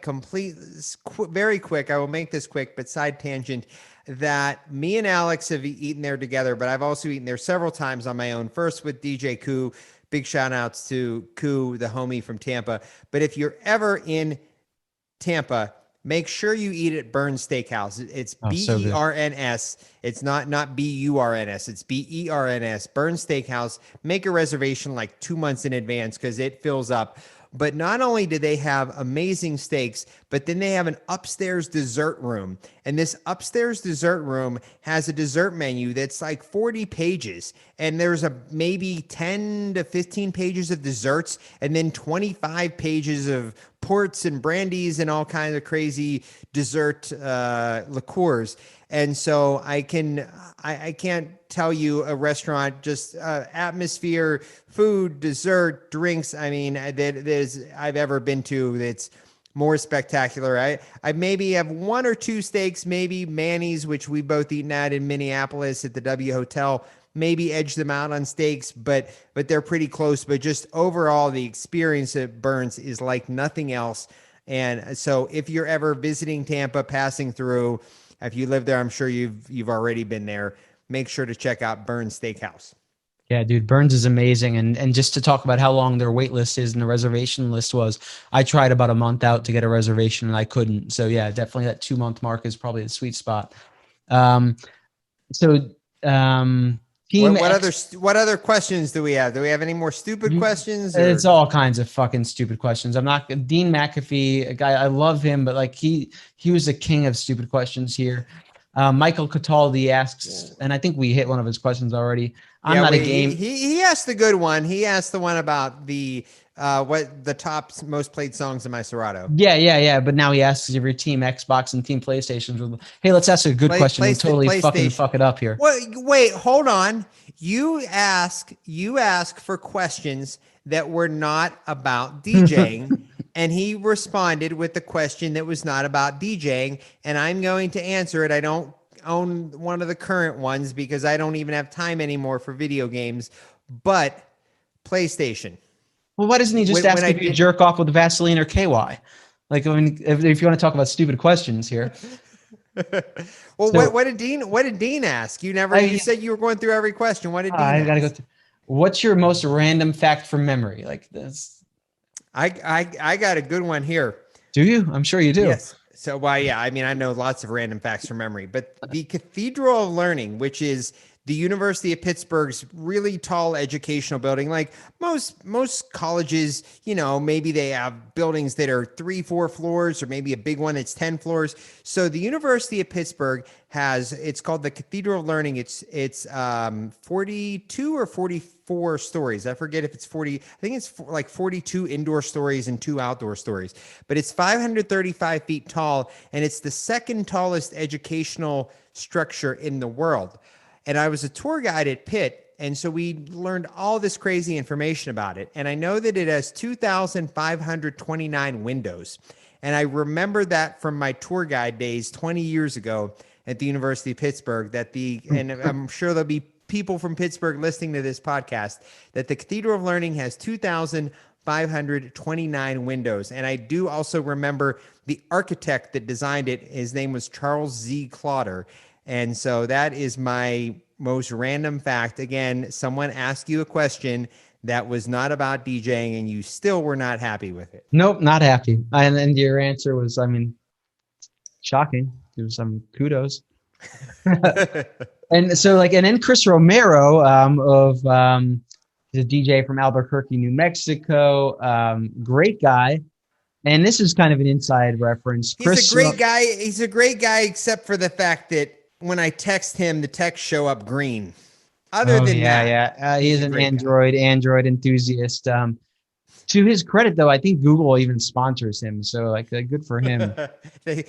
very quick. I will make this quick, but side tangent. That me and Alex have eaten there together, but I've also eaten there several times on my own. First with DJ Koo. Big shout outs to Koo, the homie from Tampa. But if you're ever in Tampa, make sure you eat at Burns Steakhouse. It's BERNS. It's not BURNS. It's BERNS. Burns Steakhouse. Make a reservation like 2 months in advance because it fills up. But not only do they have amazing steaks, but then they have an upstairs dessert room. And this upstairs dessert room has a dessert menu that's like 40 pages. And there's maybe 10 to 15 pages of desserts and then 25 pages of ports and brandies and all kinds of crazy dessert liqueurs. And so I can't tell you a restaurant, just atmosphere, food, dessert, drinks. I mean, I've ever been to that's more spectacular. I maybe have one or two steaks, maybe Manny's, which we both eaten at in Minneapolis at the W Hotel, maybe edge them out on steaks, but they're pretty close. But just overall, the experience at Burns is like nothing else. And so if you're ever visiting Tampa, passing through, if you live there, I'm sure you've already been there. Make sure to check out Burns Steakhouse. Yeah, dude, Burns is amazing. And just to talk about how long their wait list is and the reservation list was, I tried about a month out to get a reservation and I couldn't. So yeah, definitely that 2 month mark is probably the sweet spot. What other questions do we have? Do we have any more stupid questions? It's all kinds of fucking stupid questions. Dean McAfee, a guy, I love him, but like he was the king of stupid questions here. Michael Cataldi asks, and I think we hit one of his questions already. I'm not a game. He asked the good one. He asked the one about what the top most played songs in my Serato. Yeah. But now he asks if your team Xbox and team PlayStation. Hey, let's ask a good question. We totally fucking fuck it up here. Wait, hold on. You ask for questions that were not about DJing. And he responded with the question that was not about DJing, and I'm going to answer it. I don't own one of the current ones because I don't even have time anymore for video games, but PlayStation. Well, why doesn't he just ask if you jerk off with Vaseline or KY? Like, I mean, if you want to talk about stupid questions here. Well, so, what did Dean ask? You said you were going through every question. What did Dean ask? I gotta go through. What's your most random fact from memory? Like this. I got a good one here. Do you? I'm sure you do. Yes. So, yeah. I mean, I know lots of random facts from memory, but the Cathedral of Learning, which is the University of Pittsburgh's really tall educational building. Like most colleges, you know, maybe they have buildings that are 3-4 floors, or maybe a big one that's 10 floors. So the University of Pittsburgh it's called the Cathedral of Learning. It's 42 or 44 stories. I forget if it's 40. I think it's like 42 indoor stories and 2 outdoor stories, but it's 535 feet tall, and it's the second tallest educational structure in the world. And I was a tour guide at Pitt, and so we learned all this crazy information about it. And I know that it has 2,529 windows. And I remember that from my tour guide days 20 years ago at the University of Pittsburgh, and I'm sure there'll be people from Pittsburgh listening to this podcast, that the Cathedral of Learning has 2,529 windows. And I do also remember the architect that designed it. His name was Charles Z. Clodder. And so that is my most random fact. Again, someone asked you a question that was not about DJing, and you still were not happy with it. Nope, not happy. And your answer was, I mean, shocking. Give some kudos. And so, and then Chris Romero the DJ from Albuquerque, New Mexico, great guy. And this is kind of an inside reference. He's a great guy. He's a great guy, except for the fact that when I text him, the texts show up green. Other than that, he's an Android enthusiast. To his credit, though, I think Google even sponsors him. So, good for him. He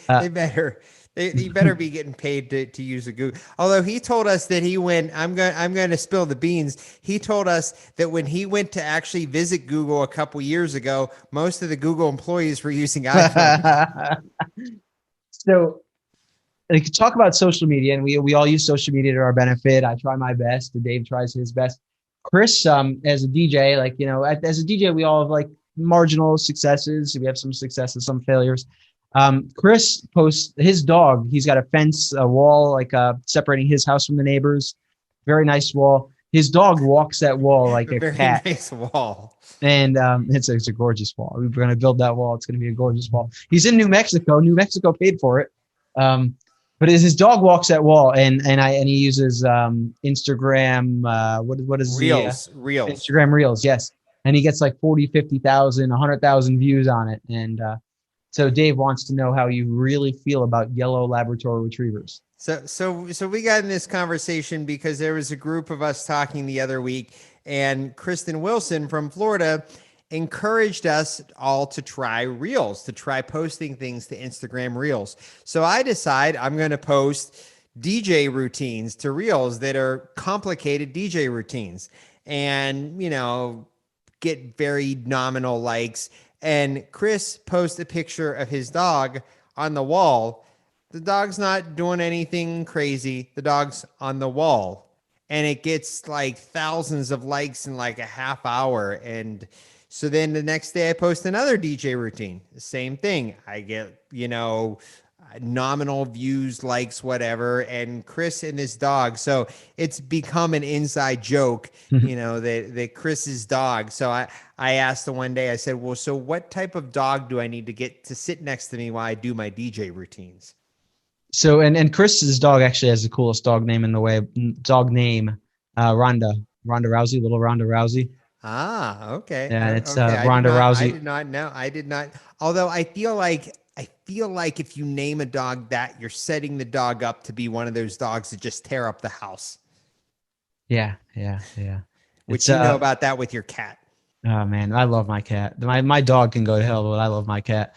better be getting paid to use a Google. Although he told us that he went, I'm going to spill the beans. He told us that when he went to actually visit Google a couple years ago, most of the Google employees were using iPhone. So, talk about social media, and we all use social media to our benefit. I try my best. Dave tries his best. Chris, as a DJ, as a DJ, we all have marginal successes. We have some successes, some failures. Chris posts his dog. He's got a fence, a wall, separating his house from the neighbors. Very nice wall. His dog walks that wall like a very cat. Nice wall. And it's a gorgeous wall. We're going to build that wall. It's going to be a gorgeous wall. He's in New Mexico. New Mexico paid for it. But as his dog walks that wall, and he uses Instagram, what is Reels. Instagram Reels, yes. And he gets 40, 50,000, 100,000 views on it. And so Dave wants to know how you really feel about yellow Labrador retrievers. So we got in this conversation because there was a group of us talking the other week, and Kristen Wilson from Florida encouraged us all to try Reels, to try posting things to Instagram Reels. So I decide I'm going to post DJ routines to Reels that are complicated DJ routines, and, get very nominal likes. And Chris posts a picture of his dog on the wall. The dog's not doing anything crazy. The dog's on the wall, and it gets thousands of likes in a half hour. And so then the next day I post another DJ routine. The same thing. I get, nominal views, likes, whatever. And Chris and this dog. So it's become an inside joke, that Chris's dog. So I asked him one day, I said, well, so what type of dog do I need to get to sit next to me while I do my DJ routines? So, and Chris's dog actually has the coolest dog name, Rhonda Rousey, little Rhonda Rousey. Ah, okay. Yeah, it's okay. Ronda Rousey. I did not know. I did not. Although I feel like if you name a dog that, you're setting the dog up to be one of those dogs that just tear up the house. Yeah. Which you know about that with your cat. Oh man, I love my cat. My dog can go to hell, but I love my cat.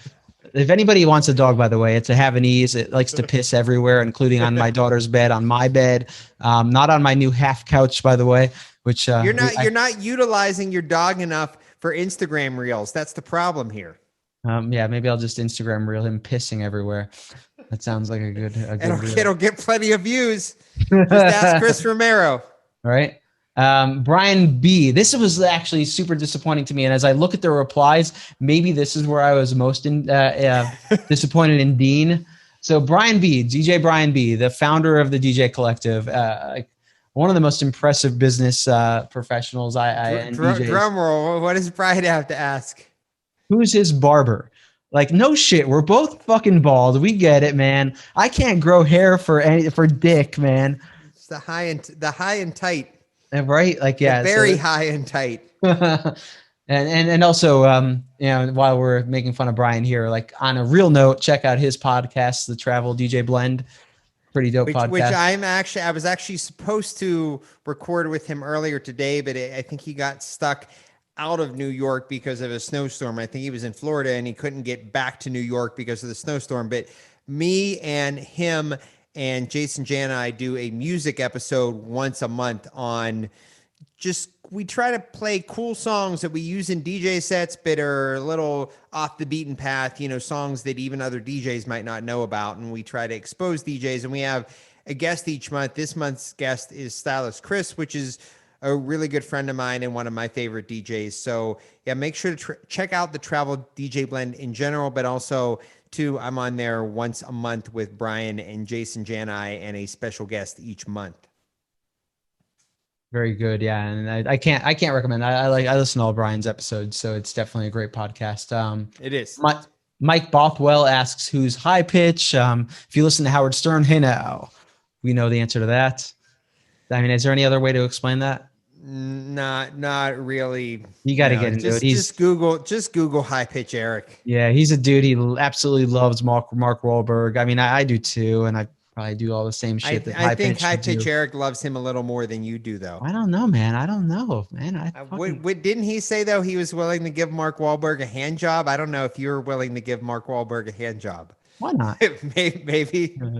If anybody wants a dog, by the way, it's a Havanese. It likes to piss everywhere, including on my daughter's bed, on my bed, not on my new half couch, by the way. Which you're not utilizing your dog enough for Instagram Reels. That's the problem here. Yeah, maybe I'll just Instagram reel him pissing everywhere. That sounds like a good it'll get plenty of views. Just ask Chris Romero. All right. Brian B. This was actually super disappointing to me. And as I look at the replies, maybe this is where I was most disappointed in Dean. So Brian B., DJ Brian B., the founder of the DJ Collective, one of the most impressive business professionals Drum roll. What does Brian have to ask? Who's his barber? No shit. We're both fucking bald. We get it, man. I can't grow hair for dick, man. It's the high and tight. Right? Like, yeah. Very high and tight. And also, while we're making fun of Brian here, like on a real note, check out his podcast, The Travel DJ Blend. Pretty dope podcast. Which I was actually supposed to record with him earlier today, but I think he got stuck out of New York because of a snowstorm. I think he was in Florida and he couldn't get back to New York because of the snowstorm. But me and him and Jason Jan and I do a music episode once a month on we try to play cool songs that we use in DJ sets, but are a little off the beaten path, songs that even other DJs might not know about. And we try to expose DJs, and we have a guest each month. This month's guest is Stylist Chris, which is a really good friend of mine and one of my favorite DJs. So yeah, make sure to check out the Travel DJ Blend in general, but also too, I'm on there once a month with Brian and Jason Janai and a special guest each month. Very good. Yeah. And I can't recommend. I listen to all Brian's episodes, so it's definitely a great podcast. It is. Mike Bothwell asks, who's high pitch? If you listen to Howard Stern, hey now, we know the answer to that. I mean, is there any other way to explain that? Not really. You got to get into it. Just Google high pitch Eric. Yeah, he's a dude. He absolutely loves Mark Wahlberg. I mean, I do too, and I probably do all the same shit. I think high pitch Eric loves him a little more than you do, though. I don't know, man. Didn't he say though he was willing to give Mark Wahlberg a hand job? I don't know if you're willing to give Mark Wahlberg a hand job. Why not? Maybe. I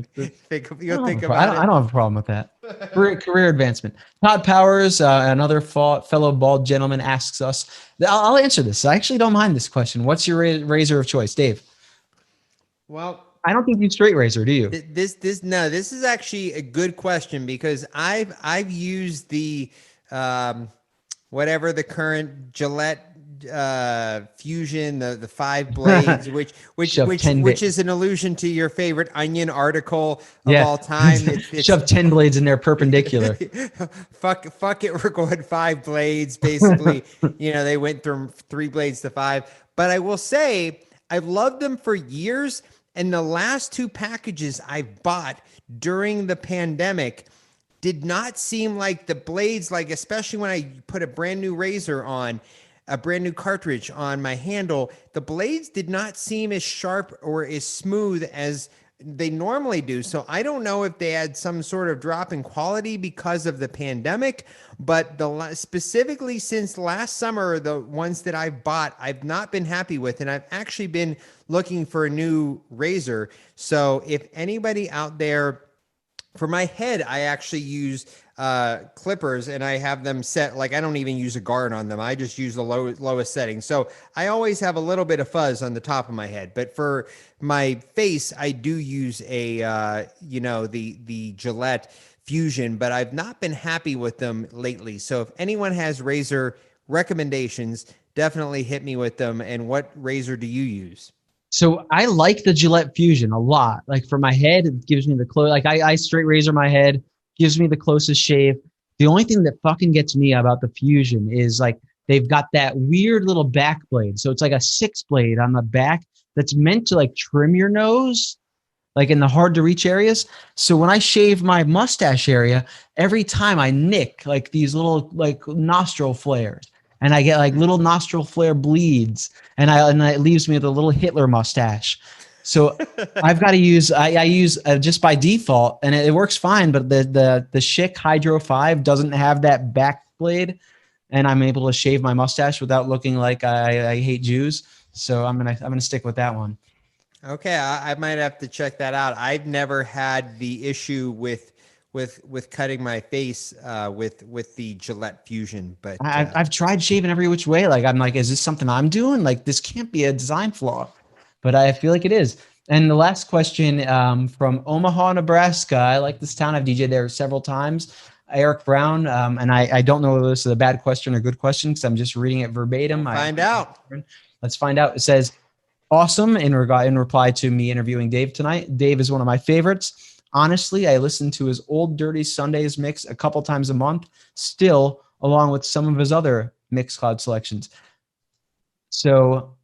don't have a problem with that. Career advancement. Todd Powers, another fellow bald gentleman, asks us. I'll answer this. I actually don't mind this question. What's your razor of choice, Dave? Well, I don't think you straight razor, do you? This is actually a good question because I've used the whatever the current Gillette Fusion, the 5 blades, which is an allusion to your favorite Onion article of all time. Shove 10 blades in there perpendicular. fuck it, we're going 5 blades. Basically, they went from 3 blades to 5. But I will say I've loved them for years. And the last 2 packages I bought during the pandemic did not seem like the blades, like especially when I put a brand new razor on, a brand new cartridge on my handle, the blades did not seem as sharp or as smooth as they normally do. So I don't know if they had some sort of drop in quality because of the pandemic, but specifically since last summer, the ones that I've bought, I've not been happy with, and I've actually been looking for a new razor. So if anybody out there, for my head, I actually use clippers, and I have them set, like I don't even use a guard on them. I just use the lowest setting. So I always have a little bit of fuzz on the top of my head, but for my face, I do use a, the Gillette Fusion, but I've not been happy with them lately. So if anyone has razor recommendations, definitely hit me with them. And what razor do you use? So I like the Gillette Fusion a lot. Like for my head, it gives me the close. Like I straight razor my head, gives me the closest shave. The only thing that fucking gets me about the Fusion is like they've got that weird little back blade. So it's like a 6 blade on the back that's meant to like trim your nose, like in the hard to reach areas. So when I shave my mustache area, every time I nick like these little like nostril flares. And I get like little nostril flare bleeds, and it leaves me with a little Hitler mustache. So I've got to use, I use just by default, and it works fine. But the Schick Hydro 5 doesn't have that back blade, and I'm able to shave my mustache without looking like I hate Jews. So I'm gonna stick with that one. Okay, I might have to check that out. I've never had the issue with cutting my face with the Gillette Fusion, but I've tried shaving every which way. Like I'm like, is this something I'm doing? Like this can't be a design flaw, but I feel like it is. And the last question from Omaha, Nebraska. I like this town. I've DJed there several times. Eric Brown, and I don't know whether this is a bad question or good question because I'm just reading it verbatim. Find out. Let's find out. It says, awesome in reply to me interviewing Dave tonight. Dave is one of my favorites. Honestly, I listen to his old Dirty Sundays mix a couple times a month, still, along with some of his other Mixcloud selections. So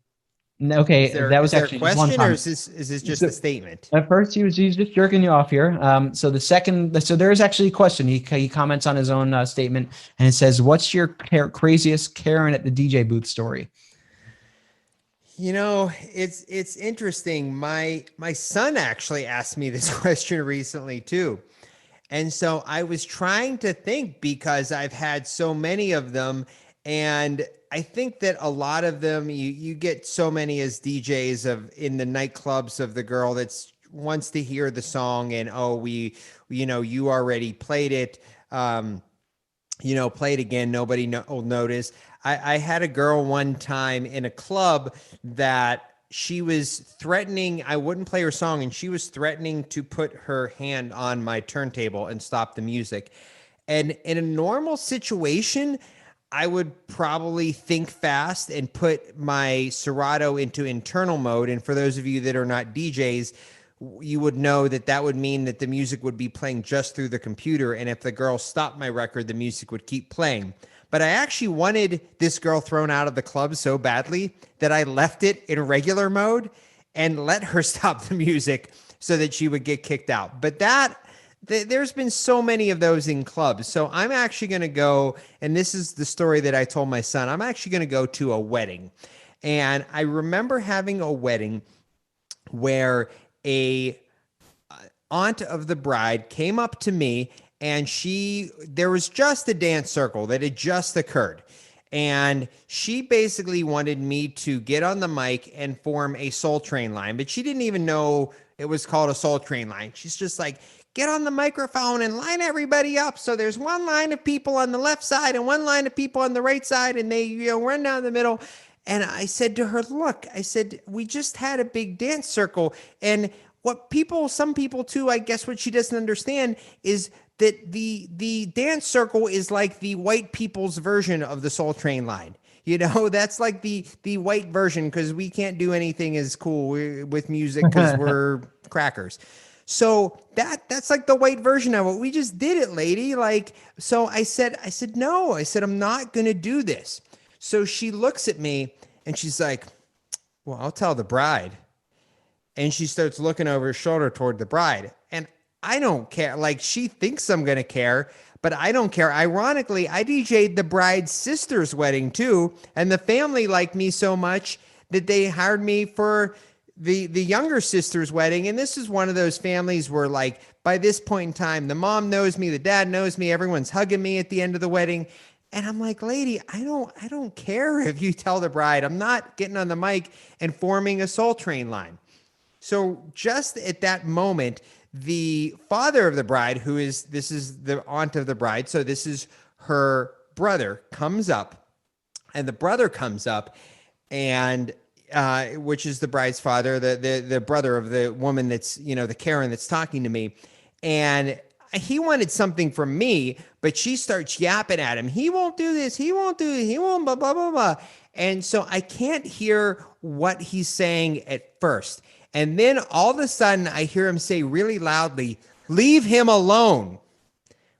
Okay, that was Is there a actually just one question, or comment. is this just So a statement? at first, he's just jerking you off here. So there is actually a question. He comments on his own statement, and it says, "What's your craziest Karen at the DJ booth story?" It's interesting. My son actually asked me this question recently too. And so I was trying to think, because I've had so many of them, and I think that a lot of them you get so many as DJs of in the nightclubs of the girl that's wants to hear the song, and you already played it. Play it again. Nobody will notice. I had a girl one time in a club that she was threatening. I wouldn't play her song, and she was threatening to put her hand on my turntable and stop the music. And in a normal situation, I would probably think fast and put my Serato into internal mode. And for those of you that are not DJs, you would know that that would mean that the music would be playing just through the computer. And if the girl stopped my record, the music would keep playing. But I actually wanted this girl thrown out of the club so badly that I left it in regular mode and let her stop the music so that she would get kicked out. But there's been so many of those in clubs. So I'm actually going to go, and this is the story that I told my son, I'm actually going to go to a wedding. And I remember having a wedding where a aunt of the bride came up to me, and there was just a dance circle that had just occurred. And she basically wanted me to get on the mic and form a Soul Train line, but she didn't even know it was called a Soul Train line. She's just like, get on the microphone and line everybody up. So there's one line of people on the left side and one line of people on the right side, and they run down the middle. And I said to her, look, I said, we just had a big dance circle. And some people too, I guess what she doesn't understand is that the dance circle is like the white people's version of the Soul Train line. That's like the white version, because we can't do anything as cool with music because we're crackers. So that's like the white version of it. We just did it, lady. So I said, no, I said, I'm not going to do this. So she looks at me and she's like, well, I'll tell the bride. And she starts looking over her shoulder toward the bride. And I don't care. Like, she thinks I'm going to care, but I don't care. Ironically, I DJ'd the bride's sister's wedding too. And the family liked me so much that they hired me for the younger sister's wedding. And this is one of those families where, like, by this point in time, the mom knows me, the dad knows me, everyone's hugging me at the end of the wedding. And I'm like, lady, I don't care if you tell the bride. I'm not getting on the mic and forming a Soul Train line. So just at that moment, the father of the bride, this is the aunt of the bride, so this is her brother, comes up, and the brother comes up, and which is the bride's father, the brother of the woman that's, the Karen that's talking to me. And he wanted something from me, but she starts yapping at him. He won't do this. He won't do it. He won't blah, blah, blah, blah. And so I can't hear what he's saying at first. And then all of a sudden I hear him say really loudly, leave him alone,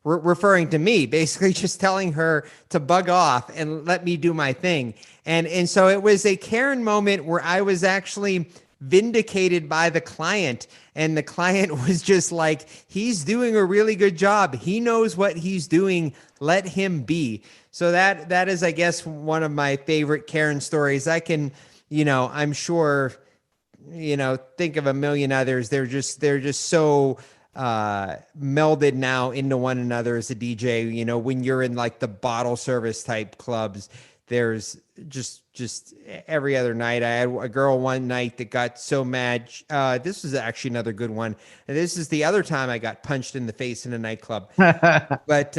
referring to me, basically just telling her to bug off and let me do my thing. And so it was a Karen moment where I was actually vindicated by the client, and the client was just like, he's doing a really good job. He knows what he's doing. Let him be. So that is, I guess, one of my favorite Karen stories. I can, I'm sure, think of a million others. They're just so melded now into one another as a DJ. When you're in like the bottle service type clubs, there's just every other night. I had a girl one night that got so mad. This was actually another good one. And this is the other time I got punched in the face in a nightclub. But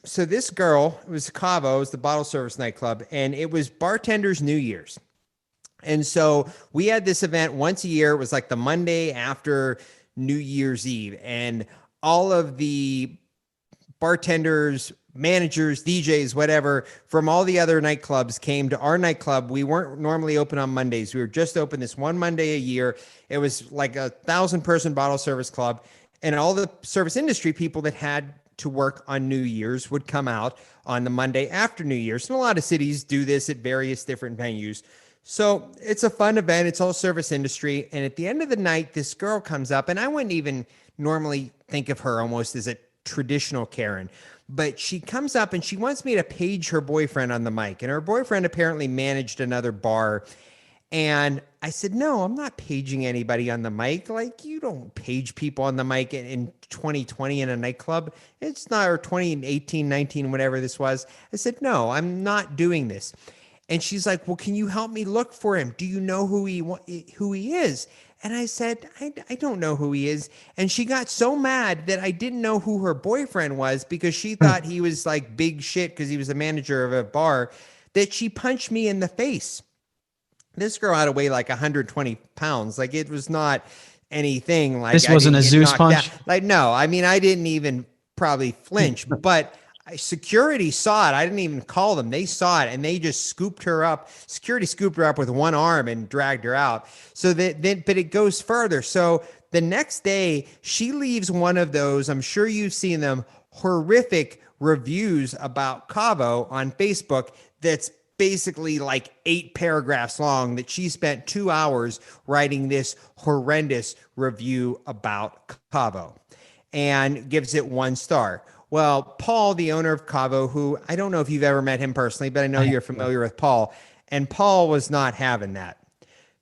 so this girl, it was Cavo, it was the bottle service nightclub, and it was Bartender's New Year's. And so we had this event once a year. It was like the Monday after New Year's Eve, and all of the bartenders, managers, DJs, whatever, from all the other nightclubs came to our nightclub. We weren't normally open on Mondays. We were just open this one Monday a year. It was like 1,000-person bottle service club, and all the service industry people that had to work on New Year's would come out on the Monday after New Year's. And a lot of cities do this at various different venues. So it's a fun event. It's all service industry. And at the end of the night, this girl comes up, and I wouldn't even normally think of her almost as a traditional Karen, but she comes up and she wants me to page her boyfriend on the mic. And her boyfriend apparently managed another bar. And I said, no, I'm not paging anybody on the mic. Like, you don't page people on the mic in 2020 in a nightclub. It's not, or 2018, 19, whatever this was. I said, no, I'm not doing this. And she's like, well, can you help me look for him? Do you know who he is? And I said, I don't know who he is. And she got so mad that I didn't know who her boyfriend was, because she thought he was like big shit because he was the manager of a bar, that she punched me in the face. This girl had to weigh like 120 pounds. Like, it was not anything like this wasn't a Zeus punch. Like, no, I mean, I didn't even probably flinch, but security saw it. I didn't even call them. They saw it, and they just scooped her up. Security scooped her up with one arm and dragged her out. So then, but it goes further. So the next day, she leaves one of those, I'm sure you've seen them, horrific reviews about Cavo on Facebook. That's basically like 8 paragraphs long, that she spent 2 hours writing this horrendous review about Cavo, and gives it 1 star. Well, Paul, the owner of Cavo, who I don't know if you've ever met him personally, but I know you're familiar with Paul, and Paul was not having that.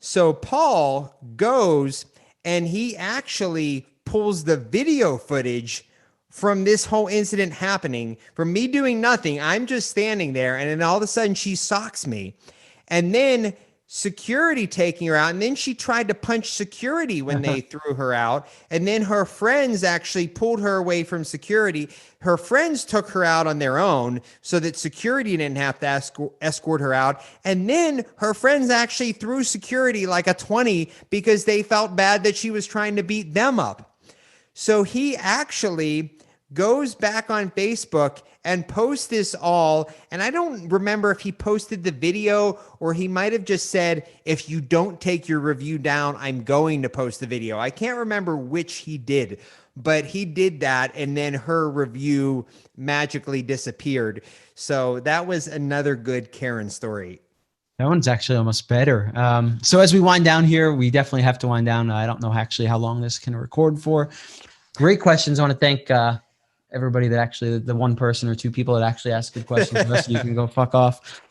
So Paul goes and he actually pulls the video footage from this whole incident happening, from me doing nothing. I'm just standing there, and then all of a sudden she socks me. And then security taking her out, and then she tried to punch security when they threw her out, and then her friends actually pulled her away from security. Her friends took her out on their own so that security didn't have to escort her out, and then her friends actually threw security like a 20 because they felt bad that she was trying to beat them up. So he actually goes back on Facebook and posts this all. And I don't remember if he posted the video or he might have just said, if you don't take your review down, I'm going to post the video. I can't remember which he did, but he did that. And then her review magically disappeared. So that was another good Karen story. That one's actually almost better. So as we wind down here, we definitely have to wind down. I don't know actually how long this can record for. Great questions. I want to thank everybody that actually, the one person or two people that actually asked good questions. The rest of you can go fuck off.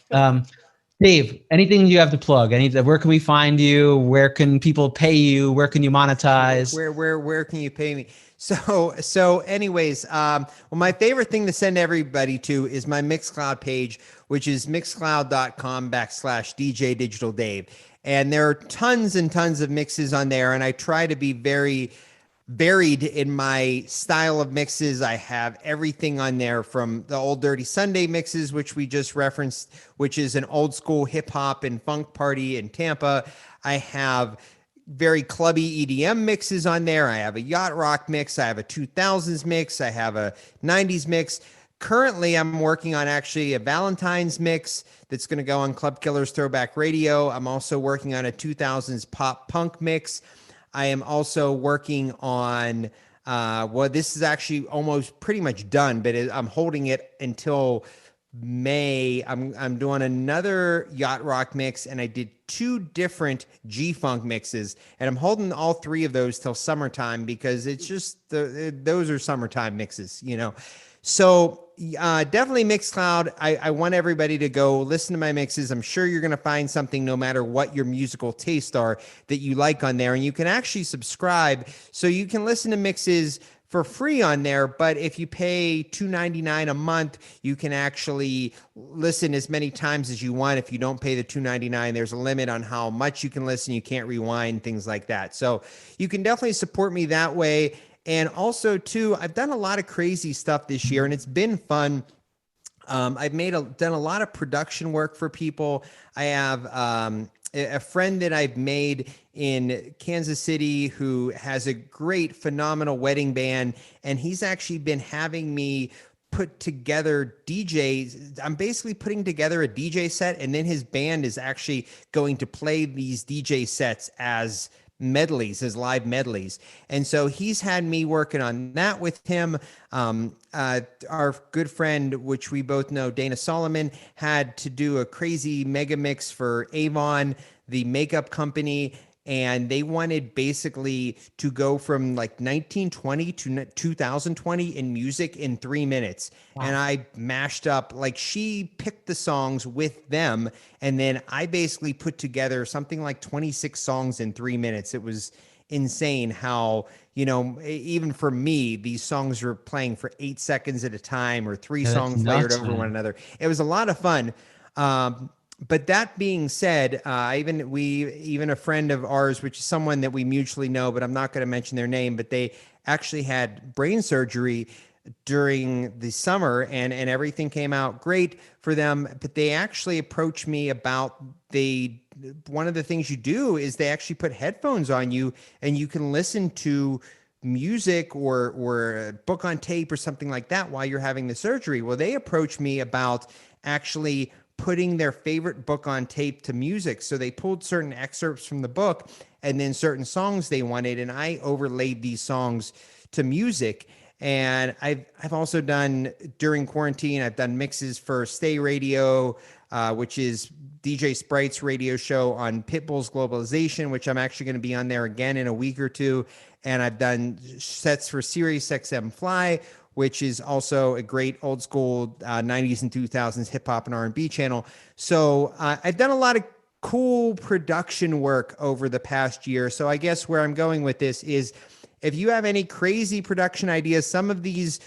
Dave, anything you have to plug? Where can we find you? Where can people pay you? Where can you monetize? Where can you pay me? So anyways, well, my favorite thing to send everybody to is my Mixcloud page, which is mixcloud.com/DJ Digital Dave. And there are tons and tons of mixes on there. And I try to be very varied in my style of mixes. I have everything on there from the Old Dirty Sunday mixes, which we just referenced, which is an old school hip hop and funk party in Tampa. I have very clubby EDM mixes on there. I have a yacht rock mix. I have a 2000s mix. I have a 90s mix. Currently, I'm working on actually a Valentine's mix that's going to go on Club Killers Throwback Radio. I'm also working on a 2000s pop punk mix. I am also working on, well, this is actually almost pretty much done, but I'm holding it until May. I'm doing another yacht rock mix, and I did 2 different G-Funk mixes, and I'm holding all 3 of those till summertime because it's just, those are summertime mixes, you know. So definitely Mixcloud. I want everybody to go listen to my mixes. I'm sure you're going to find something, no matter what your musical tastes are, that you like on there. And you can actually subscribe so you can listen to mixes for free on there. But if you pay $2.99 a month, you can actually listen as many times as you want. If you don't pay the $2.99, there's a limit on how much you can listen. You can't rewind, things like that. So you can definitely support me that way. And also, too, I've done a lot of crazy stuff this year, and it's been fun. I've done a lot of production work for people. I have a friend that I've made in Kansas City who has a great, phenomenal wedding band, and he's actually been having me put together DJs. I'm basically putting together a DJ set, and then his band is actually going to play these DJ sets as medleys, his live medleys. And so he's had me working on that with him. Our good friend, which we both know, Dana Solomon, had to do a crazy mega mix for Avon, the makeup company. And they wanted basically to go from like 1920 to 2020 in music in 3 minutes. Wow. And I mashed up, like, she picked the songs with them. And then I basically put together something like 26 songs in 3 minutes. It was insane how, you know, even for me, these songs were playing for 8 seconds at a time, or three songs layered over one another. It was a lot of fun. But that being said, even a friend of ours, which is someone that we mutually know, but I'm not going to mention their name, but they actually had brain surgery during the summer, and everything came out great for them. But they actually approached me about one of the things you do is they actually put headphones on you, and you can listen to music or a book on tape or something like that while you're having the surgery. Well, they approached me about actually putting their favorite book on tape to music. So they pulled certain excerpts from the book and then certain songs they wanted, and I overlaid these songs to music. And I've also done, during quarantine, I've done mixes for Stay Radio, which is DJ Sprite's radio show on Pitbull's Globalization, which I'm actually going to be on there again in a week or two. And I've done sets for Sirius XM Fly, which is also a great old school 90s and 2000s hip hop and R&B channel. So I've done a lot of cool production work over the past year. So I guess where I'm going with this is, if you have any crazy production ideas, some of these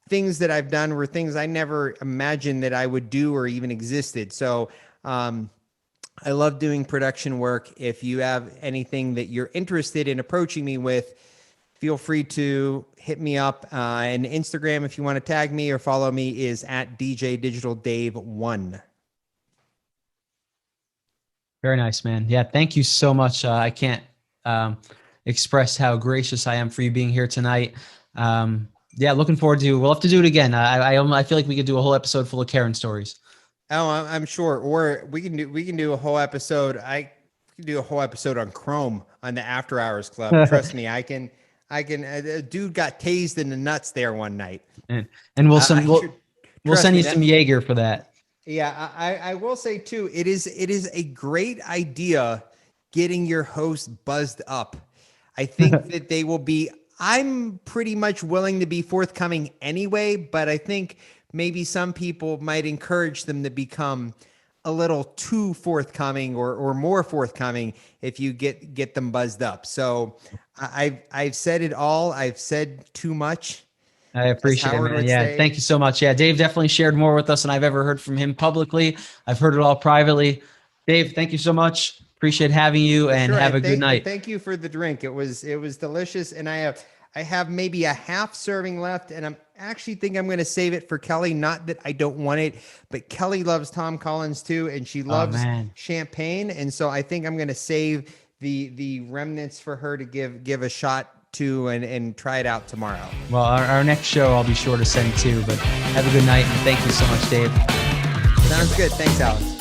things that I've done were things I never imagined that I would do or even existed. So I love doing production work. If you have anything that you're interested in approaching me with, feel free to hit me up. And Instagram, if you want to tag me or follow me, is at DJ Digital Dave 1. Very nice, man. Yeah, thank you so much. I can't express how gracious I am for you being here tonight. Yeah, looking forward to. We'll have to do it again. I feel like we could do a whole episode full of Karen stories. Oh, I'm sure. Or we can do a whole episode. I can do a whole episode on Chrome on the After Hours Club. Trust me, I can. A dude got tased in the nuts there one night, and we'll send you some Jaeger for that. Yeah, I will say too, it is a great idea getting your host buzzed up. I think that they will be. I'm pretty much willing to be forthcoming anyway, but I think maybe some people might encourage them to become a little too forthcoming or more forthcoming if you get them buzzed up. So I've said it all. I've said too much. I appreciate it, man. Yeah, thank you so much. Yeah, Dave definitely shared more with us than I've ever heard from him publicly. I've heard it all privately. Dave, thank you so much. Appreciate having you, and have a good night. Thank you for the drink. It was delicious, and I have maybe a half serving left, and I'm actually think I'm going to save it for Kelly. Not that I don't want it, but Kelly loves Tom Collins too, and she loves champagne, and so I think I'm going to save the remnants for her to give a shot to and try it out tomorrow. Well, our next show I'll be sure to send too. But have a good night, and thank you so much, Dave. Sounds good. Thanks, Alex.